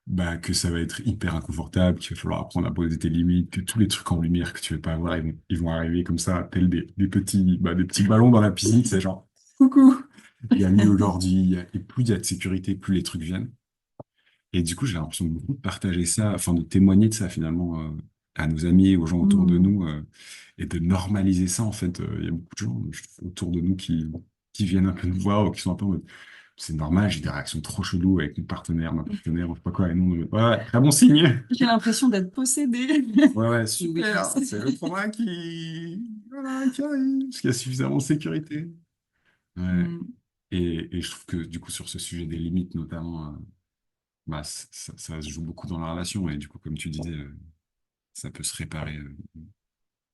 bah, que ça va être hyper inconfortable, qu'il va falloir apprendre à poser tes limites, que tous les trucs en lumière que tu veux pas avoir, ils vont arriver comme ça, tels des petits ballons dans la piscine, c'est genre, coucou, il y a mieux aujourd'hui, et plus il y a de sécurité, plus les trucs viennent. Et du coup, j'ai l'impression de beaucoup de partager ça, enfin de témoigner de ça finalement à nos amis, aux gens autour de mm. nous, et de normaliser ça en fait. Il y a beaucoup de gens je trouve, autour de nous qui viennent un peu nous voir ou qui sont un peu en mode, c'est normal, j'ai des réactions trop cheloues avec mon partenaire, ma partenaire, ou je sais pas quoi, et nous, ouais, très bon signe. J'ai l'impression d'être possédée. Ouais, ouais, Oui. super, c'est le trauma voilà, qui arrive, parce qu'il y a suffisamment de sécurité. Ouais. Mm. Et je trouve que du coup, sur ce sujet des limites notamment, bah, ça se joue beaucoup dans la relation, et du coup, comme tu disais, ça peut se réparer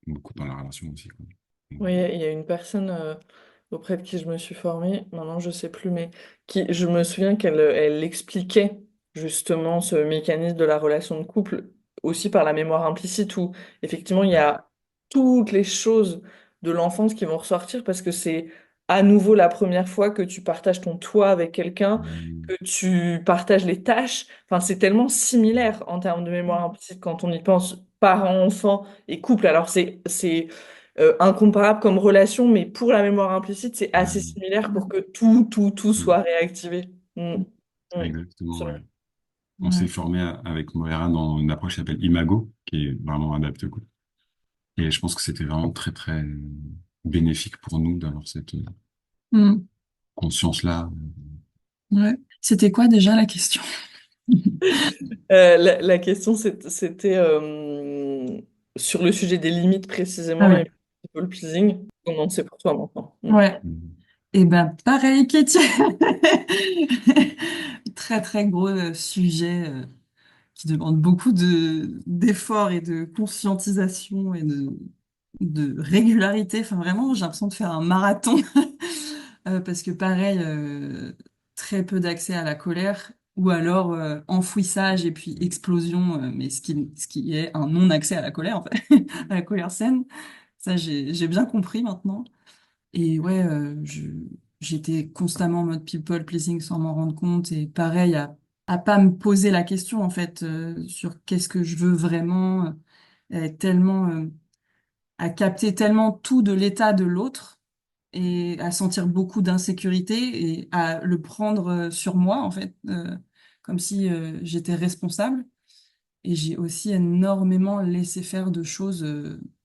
beaucoup dans la relation aussi, quoi. Oui, il y a une personne auprès de qui je me suis formée, maintenant je sais plus, mais qui, je me souviens elle expliquait justement ce mécanisme de la relation de couple aussi par la mémoire implicite où effectivement il y a toutes les choses de l'enfance qui vont ressortir parce que c'est à nouveau la première fois que tu partages ton toit avec quelqu'un, Mm. que tu partages les tâches. Enfin, c'est tellement similaire en termes de mémoire implicite quand on y pense, parents, enfants et couple. Alors c'est incomparable comme relation, mais pour la mémoire implicite, c'est assez Mm. similaire pour que tout Mm. soit réactivé. Mm. Mm. Exactement, ouais. Absolument. On s'est Ouais. formé avec Moira dans une approche qui s'appelle Imago, qui est vraiment adaptée, quoi. Et je pense que c'était vraiment très, très bénéfique pour nous d'avoir cette Mm. conscience-là. Ouais. C'était quoi déjà la question? La question, c'était sur le sujet des limites Ah précisément oui. et people pleasing. Comment c'est pour toi maintenant? Mm. Ouais. Mm. Et ben pareil qu'Étienne. Très très gros sujet qui demande beaucoup de d'efforts et de conscientisation et de régularité. Enfin vraiment, j'ai l'impression de faire un marathon. Parce que pareil, très peu d'accès à la colère, ou alors enfouissage et puis explosion, mais ce qui est un non-accès à la colère, en fait, à la colère saine. Ça, j'ai bien compris maintenant. Et ouais, j'étais constamment en mode people pleasing sans m'en rendre compte, et pareil, à pas me poser la question, en fait, sur qu'est-ce que je veux vraiment, tellement, à capter tellement tout de l'état de l'autre et à sentir beaucoup d'insécurité et à le prendre sur moi, en fait, comme si j'étais responsable. Et j'ai aussi énormément laissé faire de choses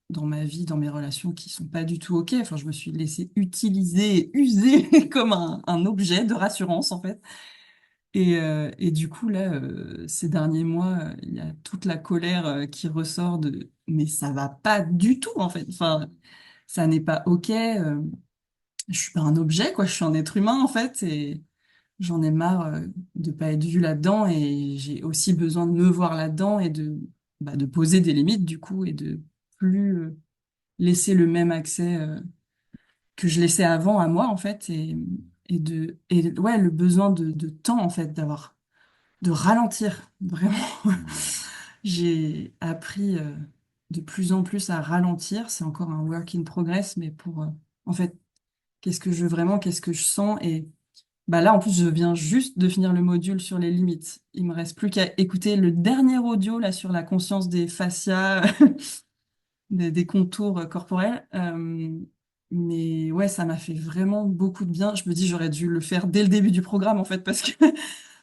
dans ma vie, dans mes relations qui sont pas du tout OK. Enfin, je me suis laissée utiliser et user comme un objet de rassurance, en fait. Et du coup, là, ces derniers mois, il y a toute la colère qui ressort de mais ça va pas du tout, en fait. Enfin, ça n'est pas OK. Je suis pas un objet, quoi. Je suis un être humain, en fait. Et j'en ai marre de pas être vue là-dedans et j'ai aussi besoin de me voir là-dedans et de poser des limites du coup et de plus laisser le même accès que je laissais avant à moi en fait et ouais le besoin de temps en fait de ralentir vraiment. J'ai appris de plus en plus à ralentir. C'est encore un work in progress, mais pour en fait qu'est-ce que je veux vraiment, qu'est-ce que je sens et bah là, en plus, je viens juste de finir le module sur les limites. Il me reste plus qu'à écouter le dernier audio là sur la conscience des fascias, des contours corporels. Mais ouais, ça m'a fait vraiment beaucoup de bien. Je me dis, j'aurais dû le faire dès le début du programme en fait, parce que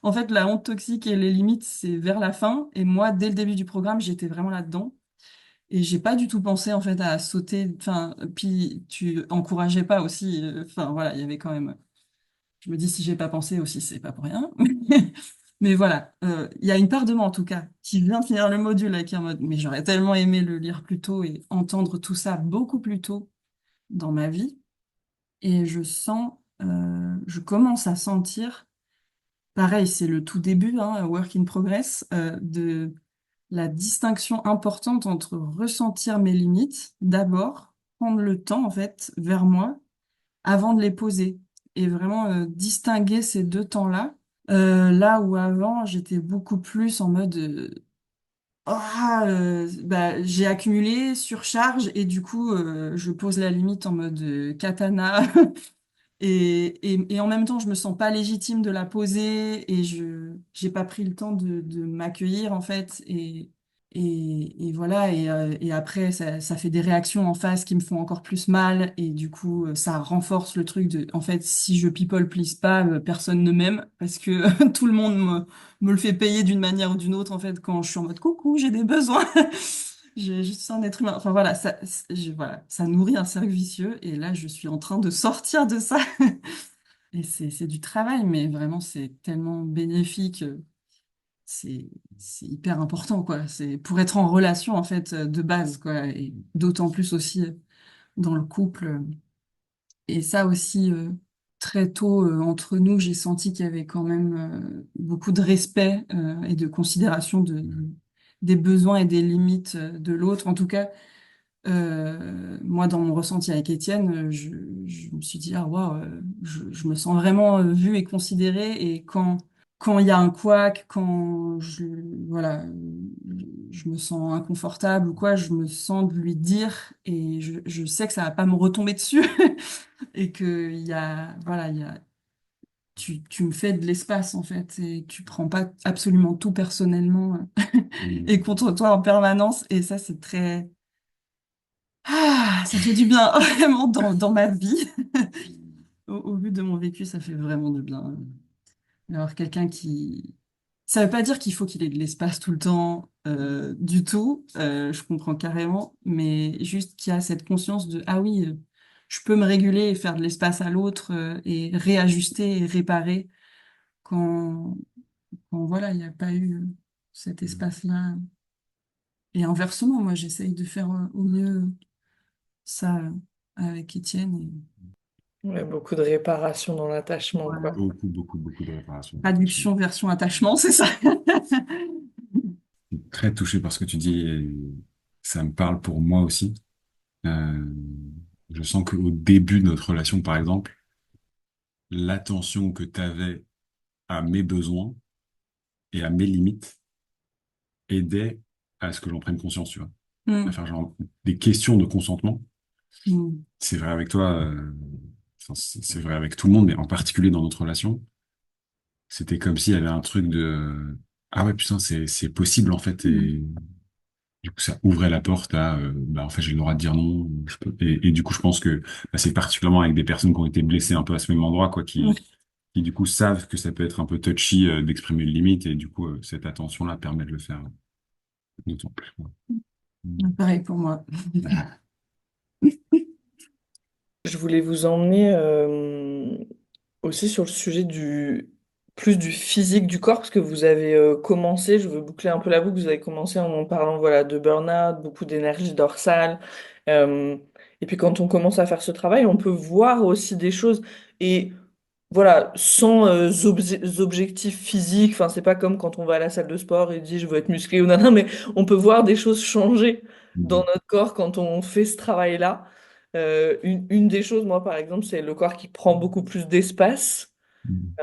en fait, la honte toxique et les limites, c'est vers la fin. Et moi, dès le début du programme, j'étais vraiment là-dedans. Et j'ai pas du tout pensé en fait à sauter. Enfin, puis tu encourageais pas aussi. Enfin voilà, il y avait quand même. Je me dis, si j'ai pas pensé aussi, c'est pas pour rien. Mais voilà, il y a une part de moi en tout cas qui vient de finir le module avec un mode, mais j'aurais tellement aimé le lire plus tôt et entendre tout ça beaucoup plus tôt dans ma vie. Et je commence à sentir, pareil, c'est le tout début, hein, work in progress, de la distinction importante entre ressentir mes limites, d'abord, prendre le temps en fait vers moi avant de les poser et vraiment distinguer ces deux temps-là. Là où avant, j'étais beaucoup plus en mode bah, j'ai accumulé, surcharge et du coup, je pose la limite en mode katana. Et en même temps, je me sens pas légitime de la poser et je j'ai pas pris le temps de m'accueillir en fait et voilà et après ça fait des réactions en face qui me font encore plus mal et du coup ça renforce le truc de en fait si je people please pas personne ne m'aime parce que tout le monde me le fait payer d'une manière ou d'une autre en fait quand je suis en mode coucou j'ai des besoins. Je suis un être humain. Enfin voilà, voilà, ça nourrit un cercle vicieux et là je suis en train de sortir de ça. Et c'est du travail, mais vraiment c'est tellement bénéfique. C'est c'est hyper important quoi. C'est pour être en relation en fait de base quoi. Et d'autant plus aussi dans le couple. Et ça aussi très tôt entre nous, j'ai senti qu'il y avait quand même beaucoup de respect et de considération des besoins et des limites de l'autre. En tout cas. Moi, dans mon ressenti avec Étienne, je me suis dit, ah waouh, je me sens vraiment vue et considérée. Et quand il y a un couac, voilà, je me sens inconfortable ou quoi, je me sens de lui dire et je sais que ça va pas me retomber dessus et que voilà, tu me fais de l'espace en fait et tu prends pas absolument tout personnellement et contre toi en permanence. Et ça, c'est très ça fait du bien, vraiment, dans ma vie. Au vu de mon vécu, ça fait vraiment du bien. Alors, quelqu'un qui... Ça veut pas dire qu'il faut qu'il ait de l'espace tout le temps, du tout. Je comprends carrément. Mais juste qu'il y a cette conscience de, ah oui, je peux me réguler et faire de l'espace à l'autre, et réajuster et réparer quand, quand voilà, il n'y a pas eu cet espace-là. Et inversement, moi, j'essaye de faire au mieux ça avec Étienne. Ouais, beaucoup de réparation dans l'attachement, Voilà. quoi. Beaucoup, beaucoup, beaucoup de réparations. Traduction, version attachement, c'est ça. Je suis très touché par ce que tu dis et ça me parle pour moi aussi. Euh, je sens qu'au début de notre relation, par exemple, l'attention que tu avais à mes besoins et à mes limites aidait à ce que j'en prenne conscience, tu vois. À Mm, faire genre des questions de consentement. mm, C'est vrai avec toi, enfin, c'est vrai avec tout le monde, mais en particulier dans notre relation. C'était comme s'il y avait un truc de ah ouais putain c'est possible en fait mm, et du coup ça ouvrait la porte à bah en fait j'ai le droit de dire non et du coup je pense que bah, c'est particulièrement avec des personnes qui ont été blessées un peu à ce même endroit quoi mm. qui du coup savent que ça peut être un peu touchy d'exprimer une limite et du coup cette attention là permet de le faire d'autant plus quoi. Pareil pour moi. Je voulais vous emmener aussi sur le sujet plus du physique du corps, parce que vous avez commencé, je veux boucler un peu la boucle, vous avez commencé en parlant voilà, de burn-out, beaucoup d'énergie dorsale. euh, et puis quand on commence à faire ce travail, on peut voir aussi des choses. Et voilà, sans objectifs physiques. Enfin, c'est pas comme quand on va à la salle de sport et dit je veux être musclé ou non, mais on peut voir des choses changer dans Mhm. notre corps quand on fait ce travail-là. Une des choses, moi, par exemple, c'est le corps qui prend beaucoup plus d'espace. Mhm.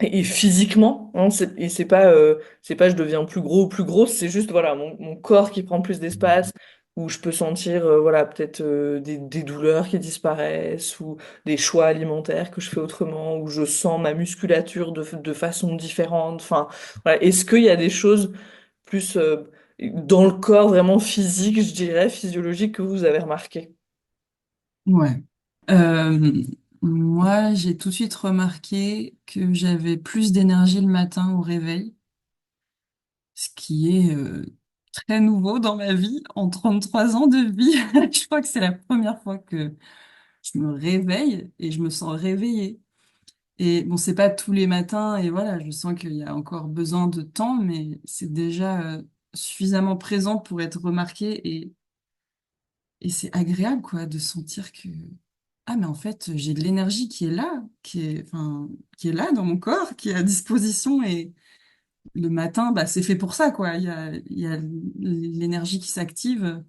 Et physiquement, hein, et c'est pas je deviens plus gros ou plus grosse, c'est juste voilà mon corps qui prend plus d'espace, où je peux sentir voilà peut-être des douleurs qui disparaissent ou des choix alimentaires que je fais autrement, où je sens ma musculature de façon différente. Enfin, voilà. Est-ce qu'il y a des choses plus dans le corps vraiment physique, je dirais, physiologique que vous avez remarqué? Ouais. Euh, Moi, j'ai tout de suite remarqué que j'avais plus d'énergie le matin au réveil, ce qui est très nouveau dans ma vie, en 33 ans de vie. Je crois que c'est la première fois que je me réveille et je me sens réveillée. Et bon, c'est pas tous les matins, et voilà, je sens qu'il y a encore besoin de temps, mais c'est déjà suffisamment présent pour être remarqué et c'est agréable, quoi, de sentir que, ah, mais en fait, j'ai de l'énergie qui est là, enfin, qui est là dans mon corps, qui est à disposition, et le matin, bah, c'est fait pour ça, quoi. Il y a l'énergie qui s'active,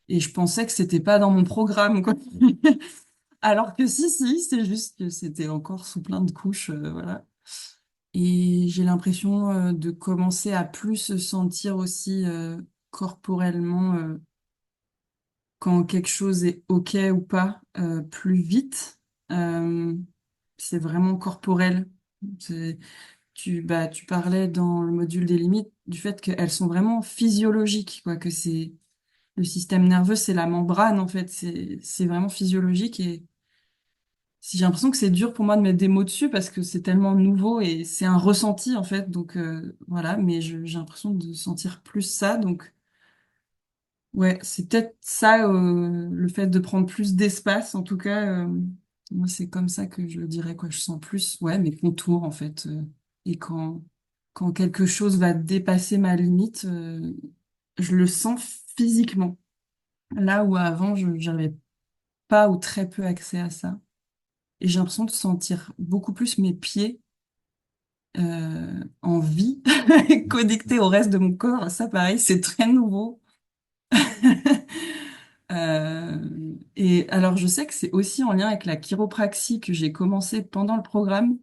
et je pensais que c'était pas dans mon programme, quoi. Alors que si, c'est juste que c'était encore sous plein de couches, voilà. Et j'ai l'impression de commencer à plus se sentir aussi corporellement quand quelque chose est OK ou pas, plus vite. Euh, c'est vraiment corporel. Tu parlais dans le module des limites du fait qu'elles sont vraiment physiologiques, quoi, que c'est le système nerveux, c'est la membrane en fait, c'est vraiment physiologique et si j'ai l'impression que c'est dur pour moi de mettre des mots dessus parce que c'est tellement nouveau et c'est un ressenti en fait. Donc voilà, mais j'ai l'impression de sentir plus ça. Donc ouais, c'est peut-être ça, le fait de prendre plus d'espace. En tout cas, moi c'est comme ça que je le dirais quoi. Je sens plus ouais mes contours en fait. Et quand quelque chose va dépasser ma limite, je le sens physiquement. Là où avant je j'avais pas ou très peu accès à ça. Et j'ai l'impression de sentir beaucoup plus mes pieds en vie, connectés au reste de mon corps. Ça, pareil, c'est très nouveau. Et alors, je sais que c'est aussi en lien avec la chiropraxie que j'ai commencé pendant le programme,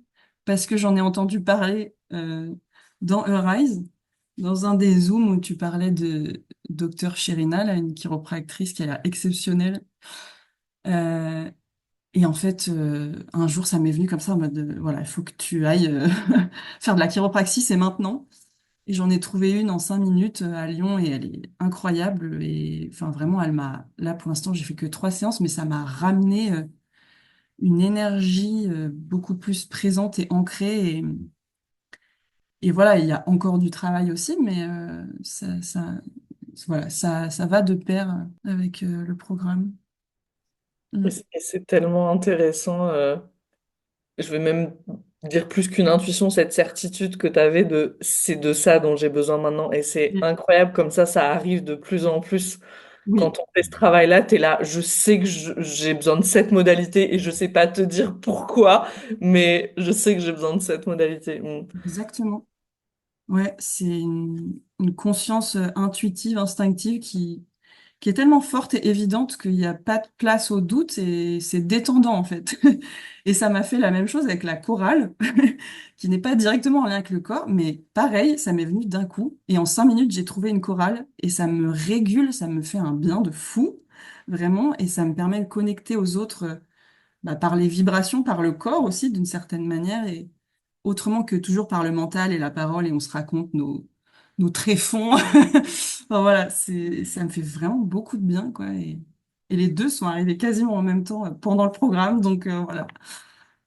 parce que j'en ai entendu parler dans Arise, dans un des Zooms où tu parlais de docteur Sherina, là, une chiropractrice qui a l'air exceptionnelle. Euh, Et en fait, un jour, ça m'est venu comme ça en mode, voilà, il faut que tu ailles faire de la chiropraxie, c'est maintenant. Et j'en ai trouvé une en 5 minutes à Lyon et elle est incroyable. Et enfin, vraiment, là, pour l'instant, j'ai fait que 3 séances, mais ça m'a ramené une énergie beaucoup plus présente et ancrée. Et voilà, il y a encore du travail aussi, mais voilà, ça va de pair avec le programme. Et Mm. c'est tellement intéressant. Je vais même dire plus qu'une intuition, cette certitude que tu avais de c'est de ça dont j'ai besoin maintenant. Et c'est incroyable comme ça arrive de plus en plus. Oui, Quand on fait ce travail-là, tu es là, je sais que j'ai besoin de cette modalité et je sais pas te dire pourquoi, mais je sais que j'ai besoin de cette modalité. Mm. exactement. Ouais, c'est une conscience intuitive, instinctive qui est tellement forte et évidente qu'il n'y a pas de place au doute et c'est détendant en fait. Et ça m'a fait la même chose avec la chorale, qui n'est pas directement en lien avec le corps, mais pareil, ça m'est venu d'un coup. Et en 5 minutes, j'ai trouvé une chorale et ça me régule, ça me fait un bien de fou, vraiment, et ça me permet de connecter aux autres bah, par les vibrations, par le corps aussi, d'une certaine manière, et autrement que toujours par le mental et la parole, et on se raconte nos tréfonds. Enfin, voilà, ça me fait vraiment beaucoup de bien, quoi. Et les deux sont arrivés quasiment en même temps pendant le programme, donc voilà,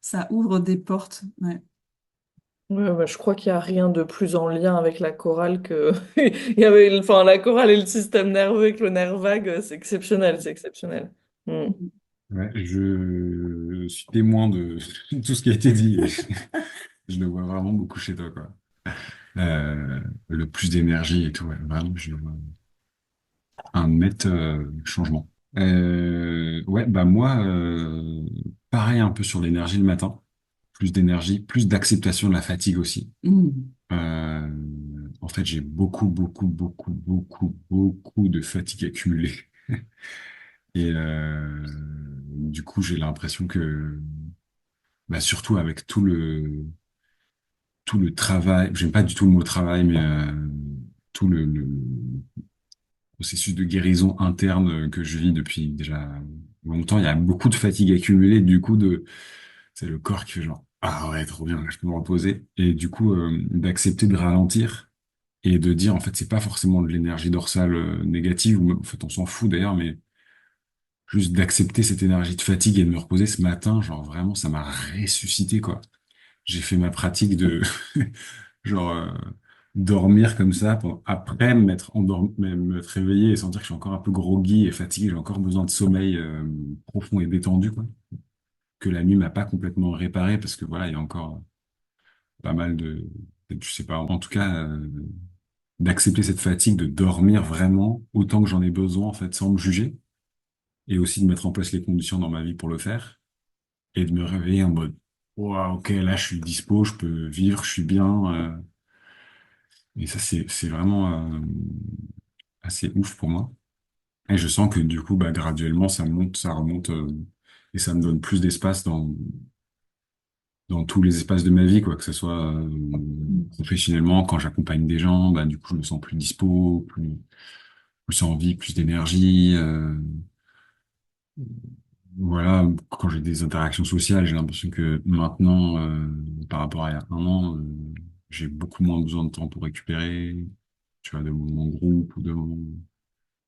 ça ouvre des portes. Ouais. Ouais, bah, je crois qu'il n'y a rien de plus en lien avec la chorale que il y avait enfin la chorale et le système nerveux avec le nerf vague, c'est exceptionnel, c'est exceptionnel. Mm. Ouais, je suis témoin de tout ce qui a été dit. Et je le vois vraiment beaucoup chez toi, quoi. Le plus d'énergie et tout, ouais, vraiment, je le vois un net changement. Ouais, bah moi, pareil un peu sur l'énergie le matin. plus d'énergie, plus d'acceptation de la fatigue aussi. Mm. Euh, En fait, j'ai beaucoup de fatigue accumulée. Et du coup, j'ai l'impression que, bah, surtout avec tout le travail, j'aime pas du tout le mot travail, mais tout le processus de guérison interne que je vis depuis déjà longtemps, il y a beaucoup de fatigue accumulée. Du coup, c'est le corps qui fait genre, ah ouais, trop bien, là, je peux me reposer. Et du coup, d'accepter de ralentir et de dire, en fait, c'est pas forcément de l'énergie dorsale négative, ou en fait, on s'en fout d'ailleurs, mais juste d'accepter cette énergie de fatigue et de me reposer ce matin, genre vraiment, ça m'a ressuscité, quoi. J'ai fait ma pratique de genre dormir comme ça après m'être endormi, me réveiller et sentir que je suis encore un peu groggy et fatigué, j'ai encore besoin de sommeil profond et détendu, quoi. Que la nuit m'a pas complètement réparé parce que voilà, il y a encore pas mal de, je sais pas, en tout cas d'accepter cette fatigue, de dormir vraiment autant que j'en ai besoin en fait, sans me juger et aussi de mettre en place les conditions dans ma vie pour le faire et de me réveiller en mode, wow, ok, là je suis dispo, je peux vivre, je suis bien. Et ça, c'est vraiment assez ouf pour moi. Et je sens que du coup, bah, graduellement, ça monte, ça remonte, et ça me donne plus d'espace dans tous les espaces de ma vie, quoi, que ce soit professionnellement, quand j'accompagne des gens, bah, du coup, je me sens plus dispo, plus envie, plus d'énergie. Voilà, quand j'ai des interactions sociales, j'ai l'impression que maintenant, par rapport à il y a un an, j'ai beaucoup moins besoin de temps pour récupérer, tu vois, de mon groupe ou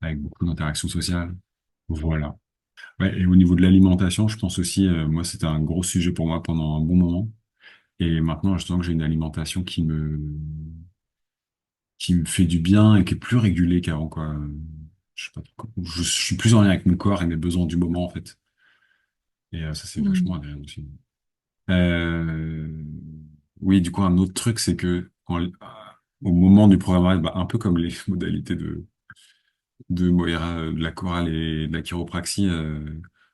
avec beaucoup d'interactions sociales. Voilà. Ouais, et au niveau de l'alimentation, je pense aussi, moi, c'était un gros sujet pour moi pendant un bon moment. Et maintenant, je sens que j'ai une alimentation qui me fait du bien et qui est plus régulée qu'avant, quoi. Je sais pas trop je suis plus en lien avec mon corps et mes besoins du moment, en fait. Et ça, c'est vachement Mm. agréable aussi. Euh, oui, du coup, un autre truc, c'est que au moment du programme, bah, un peu comme les modalités de Moira, de la chorale et de la chiropraxie,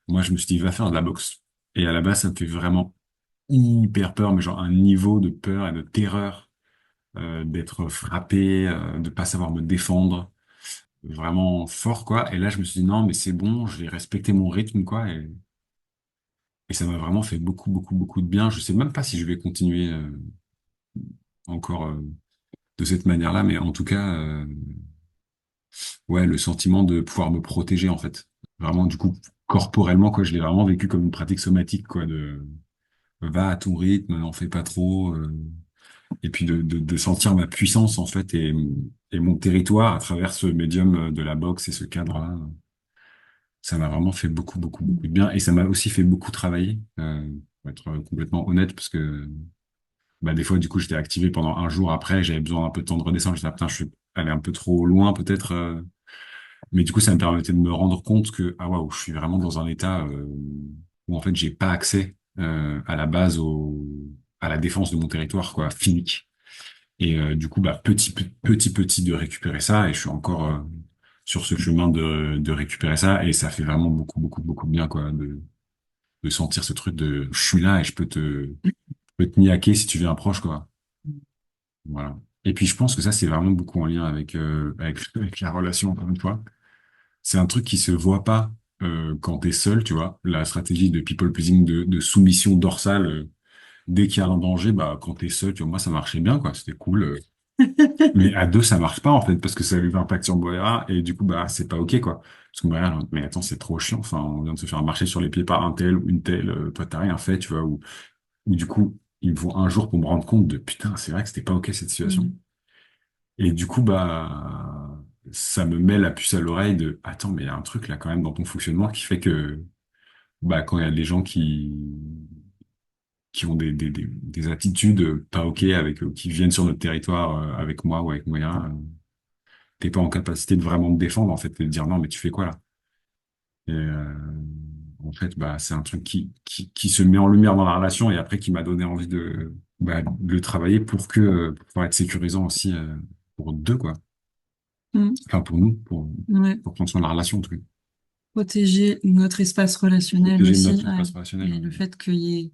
moi, je me suis dit, va faire de la boxe. Et à la base, ça me fait vraiment hyper peur, mais genre un niveau de peur et de terreur, d'être frappé, de pas savoir me défendre, vraiment fort, quoi. Et là, je me suis dit, non, mais c'est bon, je vais respecter mon rythme, quoi. Et ça m'a vraiment fait beaucoup de bien. Je sais même pas si je vais continuer encore de cette manière-là, mais en tout cas, ouais, le sentiment de pouvoir me protéger, en fait. Vraiment, du coup, corporellement, quoi, je l'ai vraiment vécu comme une pratique somatique, quoi, de va à ton rythme, n'en fais pas trop, et puis de sentir ma puissance, en fait, et mon territoire à travers ce médium de la boxe et ce cadre-là. Ça m'a vraiment fait beaucoup de bien, et ça m'a aussi fait beaucoup travailler, pour être complètement honnête, parce que bah, des fois, du coup, j'étais activé pendant un jour après, j'avais besoin d'un peu de temps de redescendre, je disais, ah, putain, je suis allé un peu trop loin, peut-être, mais du coup, ça me permettait de me rendre compte que, ah waouh, je suis vraiment dans un état où en fait, j'ai pas accès à la base à la défense de mon territoire, quoi, physique. Et du coup, bah, petit de récupérer ça, et je suis encore sur ce chemin de récupérer ça, et ça fait vraiment beaucoup de bien, quoi, de sentir ce truc de, je suis là et peux te niaquer si tu viens proche, quoi. Voilà. Et puis, je pense que ça, c'est vraiment beaucoup en lien avec la relation, encore une fois. C'est un truc qui se voit pas quand t'es seul, tu vois. La stratégie de people pleasing, de soumission dorsale, dès qu'il y a un danger, bah quand t'es seul, tu vois, moi ça marchait bien, quoi. C'était cool. Mais à deux, ça marche pas en fait parce que ça a eu un impact sur Moira et du coup bah c'est pas ok, quoi. Parce que Moira, mais attends, c'est trop chiant. Enfin, on vient de se faire marcher sur les pieds par un tel ou une telle. Toi, t'as rien fait, tu vois. Ou du coup, il me faut un jour pour me rendre compte de putain, c'est vrai que c'était pas ok cette situation. Mm. Et du coup, bah, ça me met la puce à l'oreille de, attends, mais il y a un truc là quand même dans ton fonctionnement qui fait que, bah, quand il y a des gens qui ont des attitudes pas ok avec, qui viennent sur notre territoire avec moi ou avec Moya, t'es pas en capacité de vraiment te défendre, en fait, et de dire non, mais tu fais quoi là? Et en fait, bah, c'est un truc qui se met en lumière dans la relation et après qui m'a donné envie de le travailler pour pouvoir être sécurisant aussi pour deux, quoi. Mm. Enfin, pour nous, Ouais. pour prendre soin de la relation, en tout cas. Protéger notre espace relationnel Protéger aussi, notre ouais. espace relationnel. Et le fait qu'il y ait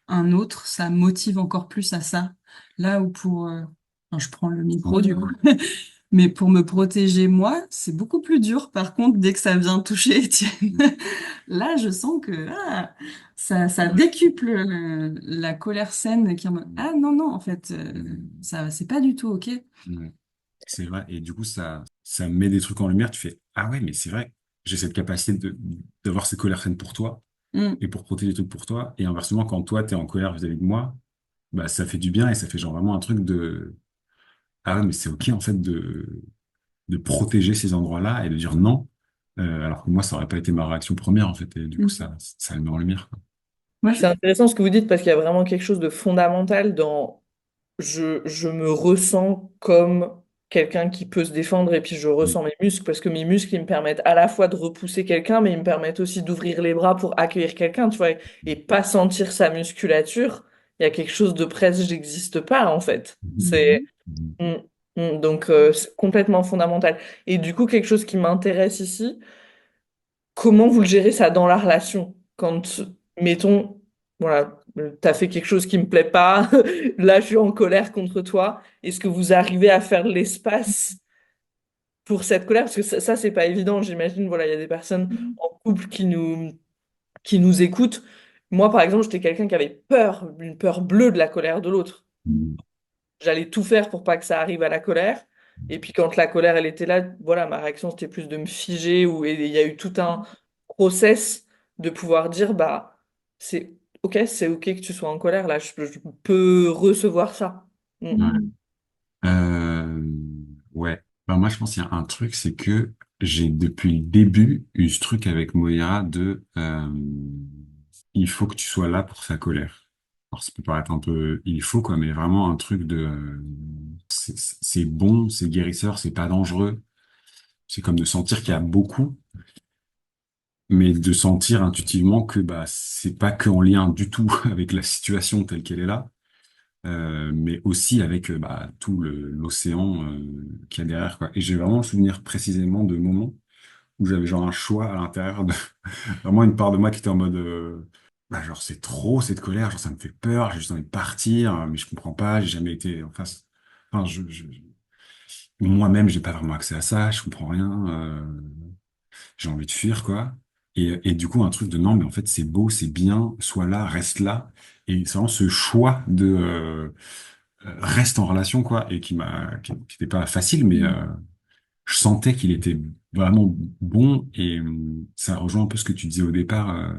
un autre, ça motive encore plus à ça. Là où enfin, je prends le micro du coup, mais pour me protéger moi, c'est beaucoup plus dur. Par contre, dès que ça vient toucher Étienne, là, je sens que ça décuple la colère saine qui est en mode, ah non, non, en fait, ça, c'est pas du tout OK. Ouais. C'est vrai. Et du coup, ça met des trucs en lumière. Tu fais, ah ouais, mais c'est vrai, j'ai cette capacité d'avoir ces colères saines pour toi Mm. et pour protéger des trucs pour toi. Et inversement, quand toi, t'es en colère vis-à-vis de moi, bah, ça fait du bien et ça fait genre vraiment un truc de, ah ouais, mais c'est OK, en fait, de protéger ces endroits-là et de dire non. Alors que moi, ça aurait pas été ma réaction première, en fait. Et du coup, Mm. ça le met en lumière, quoi. Moi, C'est intéressant ce que vous dites parce qu'il y a vraiment quelque chose de fondamental dans je me ressens comme quelqu'un qui peut se défendre et puis je Mm. ressens mes muscles parce que mes muscles ils me permettent à la fois de repousser quelqu'un mais ils me permettent aussi d'ouvrir les bras pour accueillir quelqu'un, tu vois, et pas sentir sa musculature. Il y a quelque chose de presque j'existe pas en fait. C'est Mhm. Mm, donc c'est complètement fondamental. Et du coup quelque chose qui m'intéresse ici. Comment vous le gérez ça dans la relation? Quand, mettons, voilà, t'as fait quelque chose qui me plaît pas, là je suis en colère contre toi. Est-ce que vous arrivez à faire de l'espace pour cette colère? Parce que ça, c'est pas évident, j'imagine. Voilà, il y a des personnes en couple qui nous écoutent. Moi, par exemple, j'étais quelqu'un qui avait peur, une peur bleue de la colère de l'autre. Mm. J'allais tout faire pour pas que ça arrive à la colère. Et puis quand la colère, elle était là, voilà, ma réaction, c'était plus de me figer ou et il y a eu tout un process de pouvoir dire, bah, c'est ok que tu sois en colère, là, je peux recevoir ça. Mm. Ouais. Euh, ouais. Ben, moi, je pense qu'il y a un truc, c'est que j'ai depuis le début eu ce truc avec Moira de il faut que tu sois là pour sa colère. Alors, ça peut paraître un peu il faut, quoi, mais vraiment un truc de c'est bon, c'est guérisseur, c'est pas dangereux. C'est comme de sentir qu'il y a beaucoup, mais de sentir intuitivement que bah c'est pas que en lien du tout avec la situation telle qu'elle est là, mais aussi avec bah, tout l'océan qu'il y a derrière, quoi. Et j'ai vraiment le souvenir précisément de moments où j'avais genre un choix à l'intérieur de vraiment une part de moi qui était en mode bah, genre c'est trop cette colère, genre ça me fait peur, j'ai juste envie de partir, mais je comprends pas, j'ai jamais été en face. Enfin, moi-même, j'ai pas vraiment accès à ça, je comprends rien. J'ai envie de fuir, quoi. Et du coup, un truc de non, mais en fait, c'est beau, c'est bien, sois là, reste là. Et c'est vraiment ce choix de reste en relation, quoi, et qui était pas facile, mais je sentais qu'il était vraiment bon. Et ça rejoint un peu ce que tu disais au départ,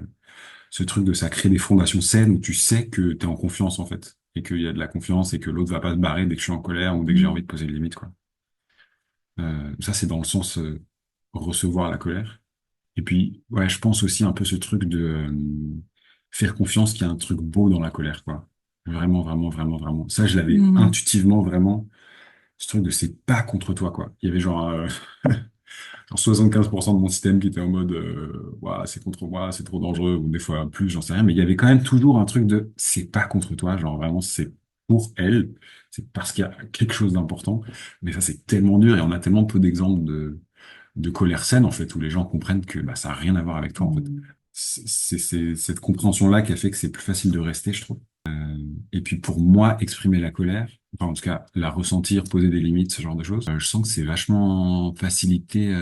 ce truc de ça crée des fondations saines où tu sais que tu es en confiance, en fait, et qu'il y a de la confiance et que l'autre va pas se barrer dès que je suis en colère ou dès que j'ai envie de poser une limite, quoi. Ça, c'est dans le sens recevoir la colère. Et puis, ouais, je pense aussi un peu ce truc de faire confiance qu'il y a un truc beau dans la colère, quoi. Vraiment, vraiment, vraiment, vraiment. Ça, je l'avais Mm. intuitivement, vraiment, ce truc de c'est pas contre toi, quoi. Il y avait genre, genre 75% de mon système qui était en mode, ouah, c'est contre moi, c'est trop dangereux, ou des fois plus, j'en sais rien. Mais il y avait quand même toujours un truc de c'est pas contre toi, genre vraiment, c'est pour elle. C'est parce qu'il y a quelque chose d'important. Mais ça, c'est tellement dur et on a tellement peu d'exemples de colère saine, en fait, où les gens comprennent que bah, ça n'a rien à voir avec toi, en fait. Mm. C'est cette compréhension-là qui a fait que c'est plus facile de rester, je trouve. Et puis pour moi, exprimer la colère, enfin en tout cas la ressentir, poser des limites, ce genre de choses, je sens que c'est vachement facilité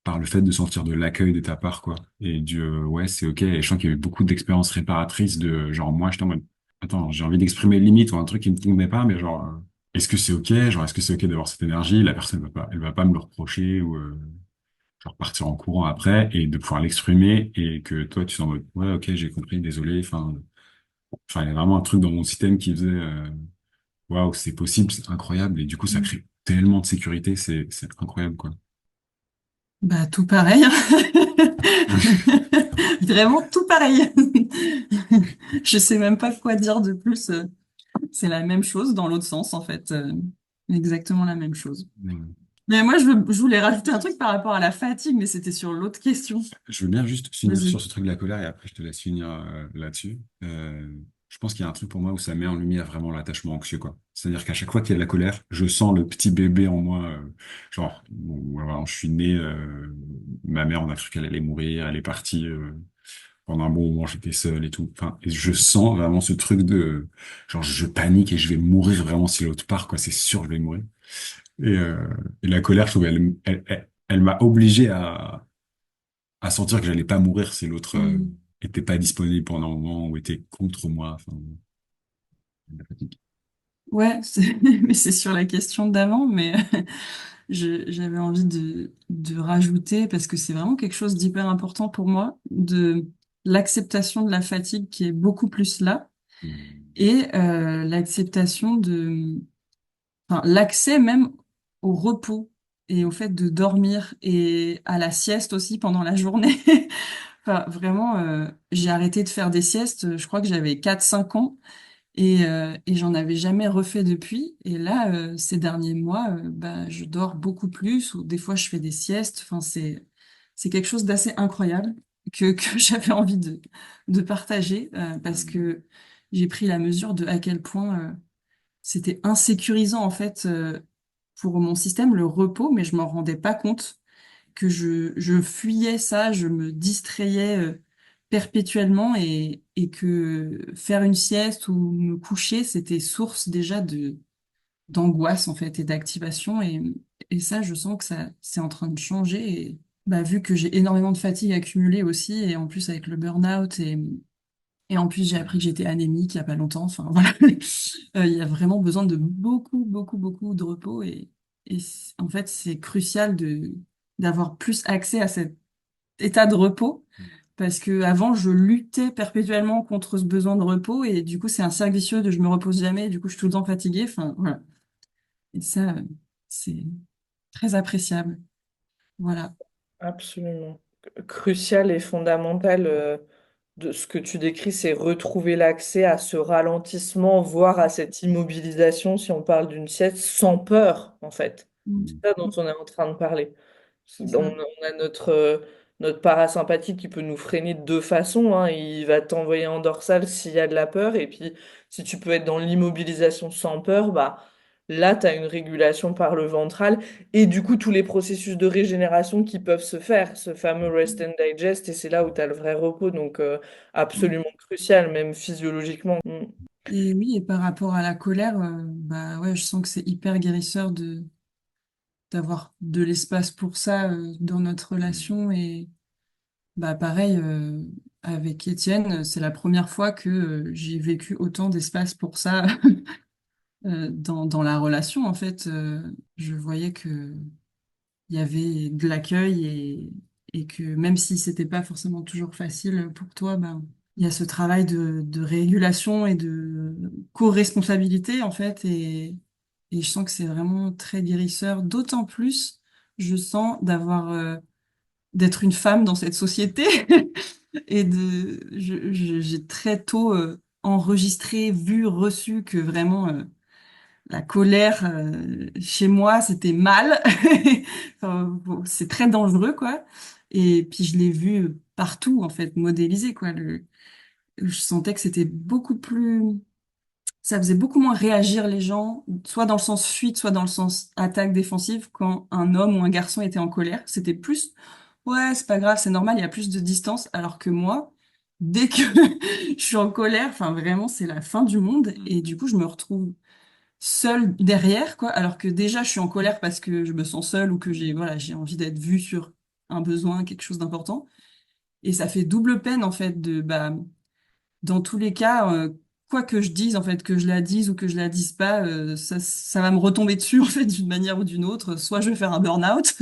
par le fait de sentir de l'accueil de ta part, quoi. Et du ouais, c'est ok. Et je sens qu'il y a eu beaucoup d'expériences réparatrices de genre moi, j'étais en mode attends, j'ai envie d'exprimer une limite ou un truc qui me convenait pas, mais genre est-ce que c'est ok? Genre est-ce que c'est ok d'avoir cette énergie? La personne elle va pas me le reprocher ou genre partir en courant après et de pouvoir l'exprimer et que toi tu sois en mode ouais ok j'ai compris désolé enfin il y a vraiment un truc dans mon système qui faisait waouh c'est possible c'est incroyable et du coup ça Mm. crée tellement de sécurité c'est incroyable quoi. Bah, tout pareil. Vraiment tout pareil. Je sais même pas quoi dire de plus. C'est la même chose dans l'autre sens, en fait. Exactement la même chose. Mais moi, je voulais rajouter un truc par rapport à la fatigue, mais c'était sur l'autre question. Je veux bien juste finir sur Vas-y. ce truc de la colère et après je te laisse finir là-dessus. Je pense qu'il y a un truc pour moi où ça met en lumière vraiment l'attachement anxieux, quoi. C'est-à-dire qu'à chaque fois qu'il y a de la colère, je sens le petit bébé en moi. Genre, bon, voilà, je suis né, ma mère, on a cru qu'elle allait mourir, elle est partie. pendant un bon moment, j'étais seul et tout. Enfin, et je sens vraiment ce truc de, genre, je panique et je vais mourir vraiment si l'autre part, quoi. C'est sûr, je vais mourir. Et la colère, je trouve, elle m'a obligé à sentir que j'allais pas mourir si l'autre Mm. était pas disponible pendant un moment ou était contre moi. Enfin, la fatigue. Ouais, mais c'est sur la question d'avant, mais j'avais envie de rajouter, parce que c'est vraiment quelque chose d'hyper important pour moi, de l'acceptation de la fatigue qui est beaucoup plus là, Mm. et l'acceptation enfin, l'accès même au repos et au fait de dormir et à la sieste aussi pendant la journée. Enfin, vraiment, j'ai arrêté de faire des siestes, je crois que j'avais 4 5 ans. Et j'en avais jamais refait depuis. Et là, ces derniers mois, bah, je dors beaucoup plus, ou des fois je fais des siestes. Enfin, c'est quelque chose d'assez incroyable que j'avais envie de partager, parce que j'ai pris la mesure de à quel point c'était insécurisant en fait, pour mon système, le repos, mais je m'en rendais pas compte que je fuyais ça, je me distrayais perpétuellement, et que faire une sieste ou me coucher, c'était source déjà d'angoisse en fait et d'activation, et ça, je sens que ça c'est en train de changer, et bah, vu que j'ai énormément de fatigue accumulée aussi, et en plus avec le burn-out, et en plus j'ai appris que j'étais anémique il y a pas longtemps, enfin voilà. Il y a vraiment besoin de beaucoup beaucoup beaucoup de repos, en fait c'est crucial de d'avoir plus accès à cet état de repos, parce que avant je luttais perpétuellement contre ce besoin de repos, et du coup c'est un cercle vicieux de je me repose jamais, et du coup je suis tout le temps fatiguée, enfin voilà. Et ça, c'est très appréciable. Voilà. Absolument. Crucial et fondamental, de ce que tu décris, c'est retrouver l'accès à ce ralentissement, voire à cette immobilisation, si on parle d'une sieste, sans peur, en fait. C'est Mm. ça dont on est en train de parler. C'est On, ça. on a notre parasympathique qui peut nous freiner de deux façons, hein. Il va t'envoyer en dorsale s'il y a de la peur, et puis si tu peux être dans l'immobilisation sans peur, bah là, tu as une régulation par le ventral, et du coup, tous les processus de régénération qui peuvent se faire, ce fameux rest and digest, et c'est là où tu as le vrai repos, donc Mm. absolument crucial, même physiologiquement. Mm. Et oui, et par rapport à la colère, bah ouais, je sens que c'est hyper guérisseur de d'avoir de l'espace pour ça, dans notre relation. Et bah pareil, avec Étienne, c'est la première fois que j'ai vécu autant d'espace pour ça dans la relation. En fait, je voyais que il y avait de l'accueil, et que même si c'était pas forcément toujours facile pour toi, ben il y a ce travail de régulation et de co-responsabilité en fait, et je sens que c'est vraiment très guérisseur. D'autant plus, je sens d'être une femme dans cette société et j'ai très tôt enregistré, vu, reçu que vraiment la colère chez moi, c'était mal. Enfin, bon, c'est très dangereux, quoi. Et puis je l'ai vu partout, en fait, modélisé, quoi. Je sentais que c'était beaucoup plus... Ça faisait beaucoup moins réagir les gens, soit dans le sens fuite, soit dans le sens attaque défensive, quand un homme ou un garçon était en colère. C'était plus, ouais, c'est pas grave, c'est normal, il y a plus de distance. Alors que moi, dès que je suis en colère, enfin vraiment, c'est la fin du monde. Et du coup, je me retrouve seule derrière, quoi, alors que déjà je suis en colère parce que je me sens seule, ou que voilà, j'ai envie d'être vue sur un besoin, quelque chose d'important. Et ça fait double peine, en fait, bah, dans tous les cas, quoi que je dise, en fait, que je la dise ou que je la dise pas, ça va me retomber dessus, en fait, d'une manière ou d'une autre. Soit je vais faire un burn-out,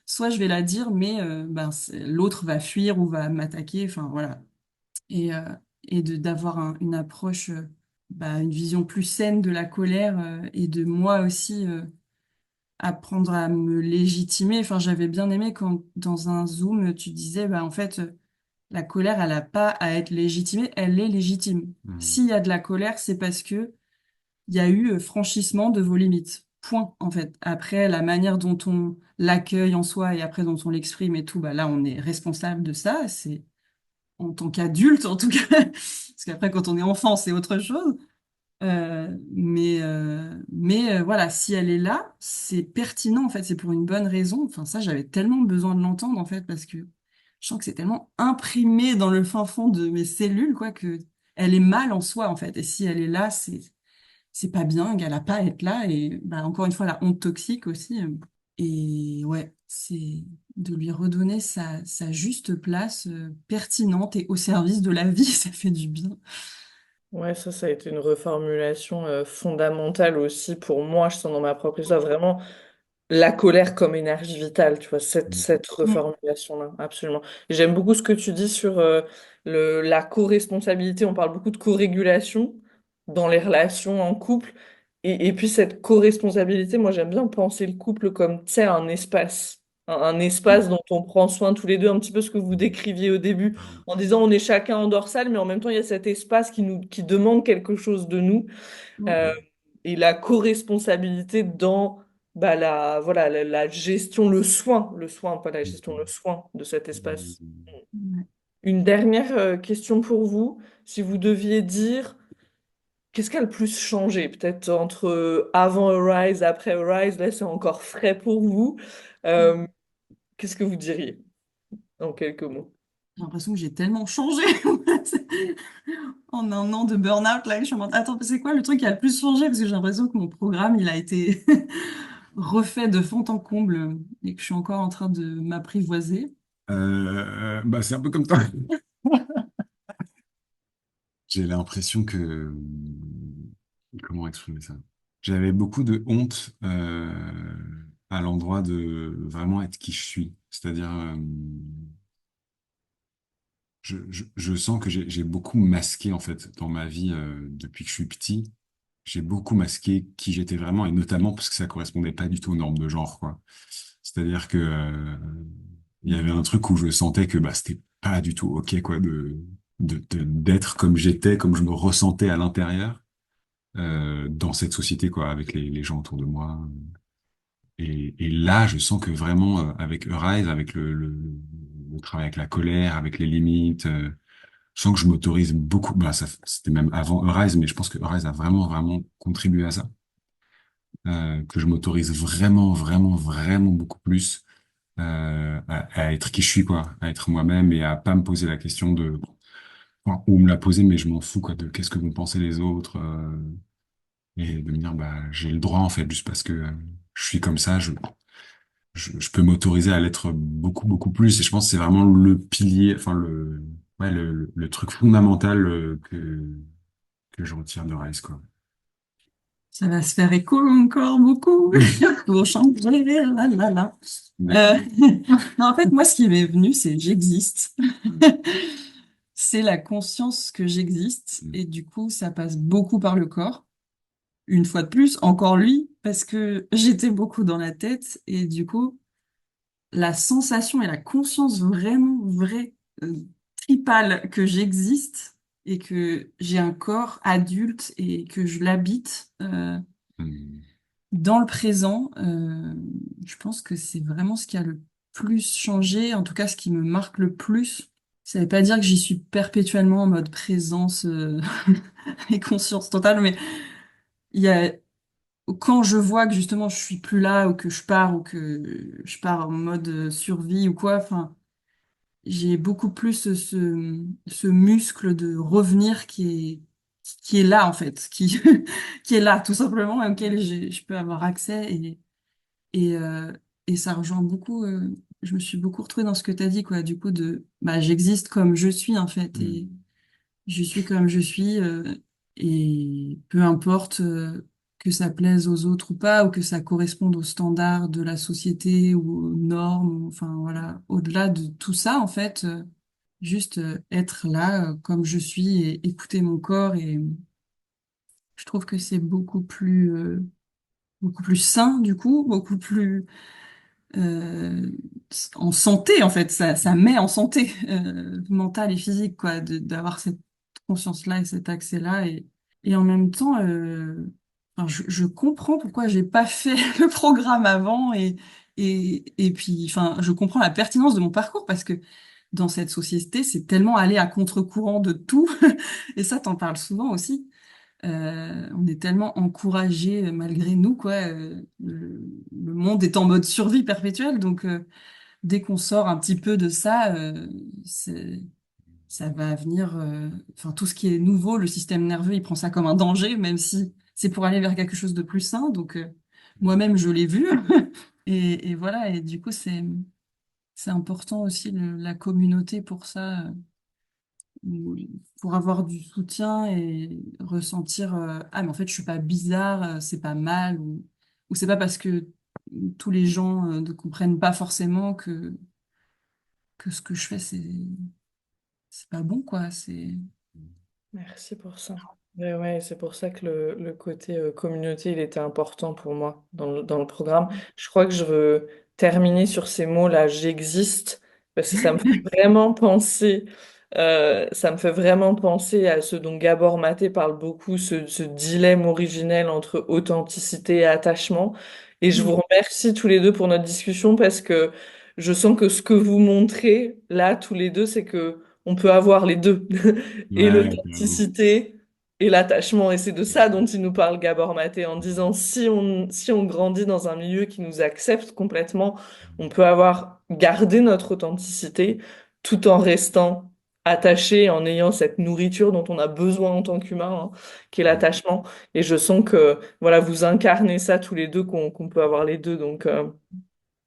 soit je vais la dire, mais ben, l'autre va fuir ou va m'attaquer, enfin voilà. Et, d'avoir une approche, bah, une vision plus saine de la colère, et de moi aussi apprendre à me légitimer. Enfin, j'avais bien aimé quand dans un Zoom tu disais, bah en fait, la colère, elle n'a pas à être légitimée, elle est légitime. Mm. S'il y a de la colère, c'est parce que il y a eu franchissement de vos limites. Point, en fait. Après, la manière dont on l'accueille en soi, et après dont on l'exprime et tout, bah là, on est responsable de ça. C'est en tant qu'adulte, en tout cas. Parce qu'après, quand on est enfant, c'est autre chose. Mais voilà, si elle est là, c'est pertinent, en fait, c'est pour une bonne raison. Enfin, ça, j'avais tellement besoin de l'entendre, en fait, parce que je sens que c'est tellement imprimé dans le fin fond de mes cellules, quoi, que elle est mal en soi, en fait. Et si elle est là, c'est pas bien, qu'elle a pas à être là. Et bah, encore une fois, la honte toxique aussi. Et ouais, c'est de lui redonner sa juste place, pertinente et au service de la vie, ça fait du bien. Ouais, ça a été une reformulation fondamentale aussi pour moi. Je sens dans ma propre histoire vraiment la colère comme énergie vitale, tu vois, cette Mm. reformulation-là, absolument. Et j'aime beaucoup ce que tu dis sur la co-responsabilité. On parle beaucoup de co-régulation dans les relations en couple. Et puis cette co-responsabilité, moi j'aime bien penser le couple comme, tu sais, un espace. Un espace dont on prend soin tous les deux, un petit peu ce que vous décriviez au début, en disant on est chacun en dorsale, mais en même temps il y a cet espace qui demande quelque chose de nous. Mm. Euh, et la co-responsabilité dans bah, la gestion, le soin, pas la gestion, le soin de cet espace. Ouais. Une dernière question pour vous. Si vous deviez dire, qu'est-ce qui a le plus changé? Peut-être entre avant Arise, après Arise, là c'est encore frais pour vous. Euh, qu'est-ce que vous diriez en quelques mots? J'ai l'impression que j'ai tellement changé en un an de burn-out là que je suis en mode, attends, c'est quoi le truc qui a le plus changé? Parce que j'ai l'impression que mon programme, il a été refait de fond en comble et que je suis encore en train de m'apprivoiser. Bah, c'est un peu comme toi. J'ai l'impression que... Comment exprimer ça? J'avais beaucoup de honte à l'endroit de vraiment être qui je suis. C'est-à-dire, je sens que j'ai beaucoup masqué, en fait, dans ma vie depuis que je suis petit. J'ai beaucoup masqué qui j'étais vraiment, et notamment parce que ça correspondait pas du tout aux normes de genre, quoi. C'est-à-dire que il y avait un truc où je sentais que bah, c'était pas du tout OK, quoi, d'être comme j'étais, comme je me ressentais à l'intérieur, dans cette société, quoi, avec les gens autour de moi. Et là, je sens que vraiment, avec Arise, avec le travail avec la colère, avec les limites, je sens que je m'autorise beaucoup. Bah, ça, c'était même avant Arise, mais je pense que Arise a vraiment, vraiment contribué à ça. Que je m'autorise vraiment, vraiment, vraiment beaucoup plus à être qui je suis, quoi, à être moi-même et à pas me poser la question de, enfin, ou me la poser, mais je m'en fous, quoi, de qu'est-ce que vont penser les autres, et de me dire, bah, j'ai le droit, en fait, juste parce que je suis comme ça, je peux m'autoriser à l'être beaucoup, beaucoup plus. Et je pense que c'est vraiment le pilier, enfin, ouais, le truc fondamental que je retire de Rise, quoi. Ça va se faire écho encore beaucoup pour changer, là, là, là. D'accord. Non, en fait, moi, ce qui m'est venu, c'est j'existe. C'est la conscience que j'existe et du coup, ça passe beaucoup par le corps. Une fois de plus, encore lui, parce que j'étais beaucoup dans la tête et du coup, la sensation et la conscience vraiment vraie, tripale que j'existe et que j'ai un corps adulte et que je l'habite Mm. dans le présent, je pense que c'est vraiment ce qui a le plus changé, en tout cas ce qui me marque le plus. Ça veut pas dire que j'y suis perpétuellement en mode présence et conscience totale, mais il y a quand je vois que justement je suis plus là ou que je pars ou que je pars en mode survie ou quoi, enfin, j'ai beaucoup plus ce muscle de revenir qui est là en fait, qui est là tout simplement et auquel je peux avoir accès et, euh, et ça rejoint beaucoup. Je me suis beaucoup retrouvée dans ce que tu as dit quoi, du coup de bah j'existe comme je suis en fait et Mm. je suis comme je suis et peu importe que ça plaise aux autres ou pas, ou que ça corresponde aux standards de la société ou aux normes, enfin voilà, au-delà de tout ça, en fait, juste être là comme je suis et écouter mon corps et je trouve que c'est beaucoup plus sain du coup, beaucoup plus euh, en santé en fait, ça met en santé mentale et physique quoi, d'avoir cette conscience-là et cet accès-là et en même temps, enfin, je comprends pourquoi j'ai pas fait le programme avant et puis enfin je comprends la pertinence de mon parcours parce que dans cette société c'est tellement aller à contre-courant de tout et ça t'en parles souvent aussi. On est tellement encouragé malgré nous quoi. Le monde est en mode survie perpétuelle donc dès qu'on sort un petit peu de ça, ça va venir, enfin, tout ce qui est nouveau, le système nerveux, il prend ça comme un danger, même si c'est pour aller vers quelque chose de plus sain. Donc, moi-même, je l'ai vu. Et voilà. Et du coup, c'est important aussi la communauté pour ça, pour avoir du soutien et ressentir, ah, mais en fait, je suis pas bizarre, c'est pas mal, ou c'est pas parce que tous les gens, ne comprennent pas forcément que ce que je fais, c'est pas bon, quoi. Merci pour ça. Ouais, ouais, c'est pour ça que le côté communauté, il était important pour moi dans le programme. Je crois que je veux terminer sur ces mots-là, j'existe, parce que ça me fait vraiment penser à ce dont Gabor Maté parle beaucoup, ce dilemme originel entre authenticité et attachement. Et je vous remercie tous les deux pour notre discussion parce que je sens que ce que vous montrez là, tous les deux, c'est que on peut avoir les deux. Et Ouais, carrément. l'authenticité et l'attachement. Et c'est de ça dont il nous parle, Gabor Maté, en disant si on grandit dans un milieu qui nous accepte complètement, on peut avoir gardé notre authenticité tout en restant attaché, en ayant cette nourriture dont on a besoin en tant qu'humain, hein, qui est l'attachement. Et je sens que voilà, vous incarnez ça tous les deux, qu'on peut avoir les deux. Donc,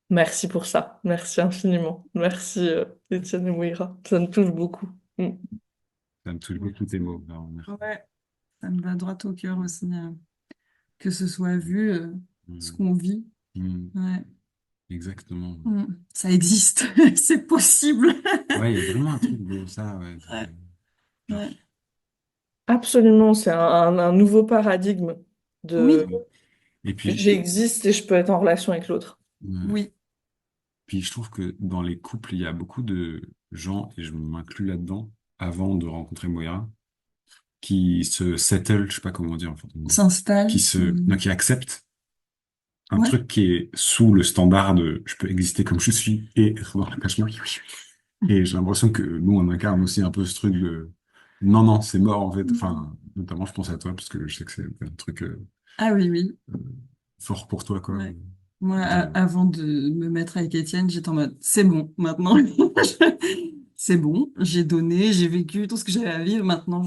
merci pour ça. Merci infiniment. Merci, Étienne et Moira. Ça me touche beaucoup. Mm. Ça me touche beaucoup tes mots. Alors, merci. Ouais, ça me va droit au cœur aussi, que ce soit vu, ce Mm. qu'on vit. Mm. Ouais. Exactement. Ça existe, c'est possible. Ouais, il y a vraiment un truc de ça, ouais. Ouais, Genre, ouais. Absolument, c'est un nouveau paradigme de Oui, et puis, j'existe et je peux être en relation avec l'autre. ouais. oui, Puis je trouve que dans les couples, il y a beaucoup de gens, et je m'inclus là-dedans, avant de rencontrer Moira, qui se settle, je sais pas comment dire en fait, s'installe. non, qui acceptent un Ouais. truc qui est sous le standard de je peux exister comme je suis et être dans l'attachement. Et j'ai l'impression que nous, on incarne aussi un peu ce truc de non, non, c'est mort en fait. Enfin, notamment, je pense à toi, parce que je sais que c'est un truc Ah oui, oui. euh, fort pour toi, quoi. Ouais. Moi, De... avant de me mettre avec Étienne, j'étais en mode, c'est bon, maintenant. C'est bon, j'ai donné, j'ai vécu tout ce que j'avais à vivre. Maintenant,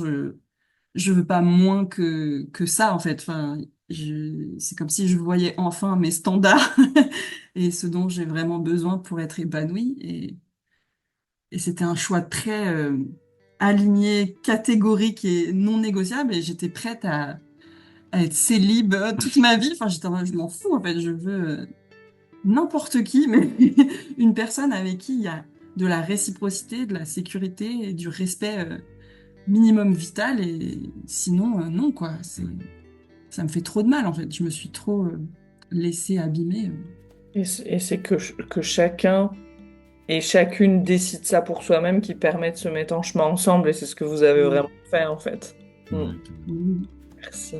je veux pas moins que ça, en fait. Enfin, c'est comme si je voyais enfin mes standards et ce dont j'ai vraiment besoin pour être épanouie. Et c'était un choix très aligné, catégorique et non négociable. Et j'étais prête à être célib toute ma vie. Enfin, j'étais en mode, je m'en fous, en fait. Je veux n'importe qui, mais une personne avec qui il y a de la réciprocité, de la sécurité et du respect minimum vital. Et sinon, non, quoi. Ça me fait trop de mal, en fait. Je me suis trop laissée abîmer. Et c'est que chacun et chacune décide ça pour soi-même qui permet de se mettre en chemin ensemble. Et c'est ce que vous avez Mm. vraiment fait, en fait. Mm. Ouais, Mm. Merci.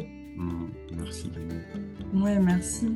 merci. Ouais, merci.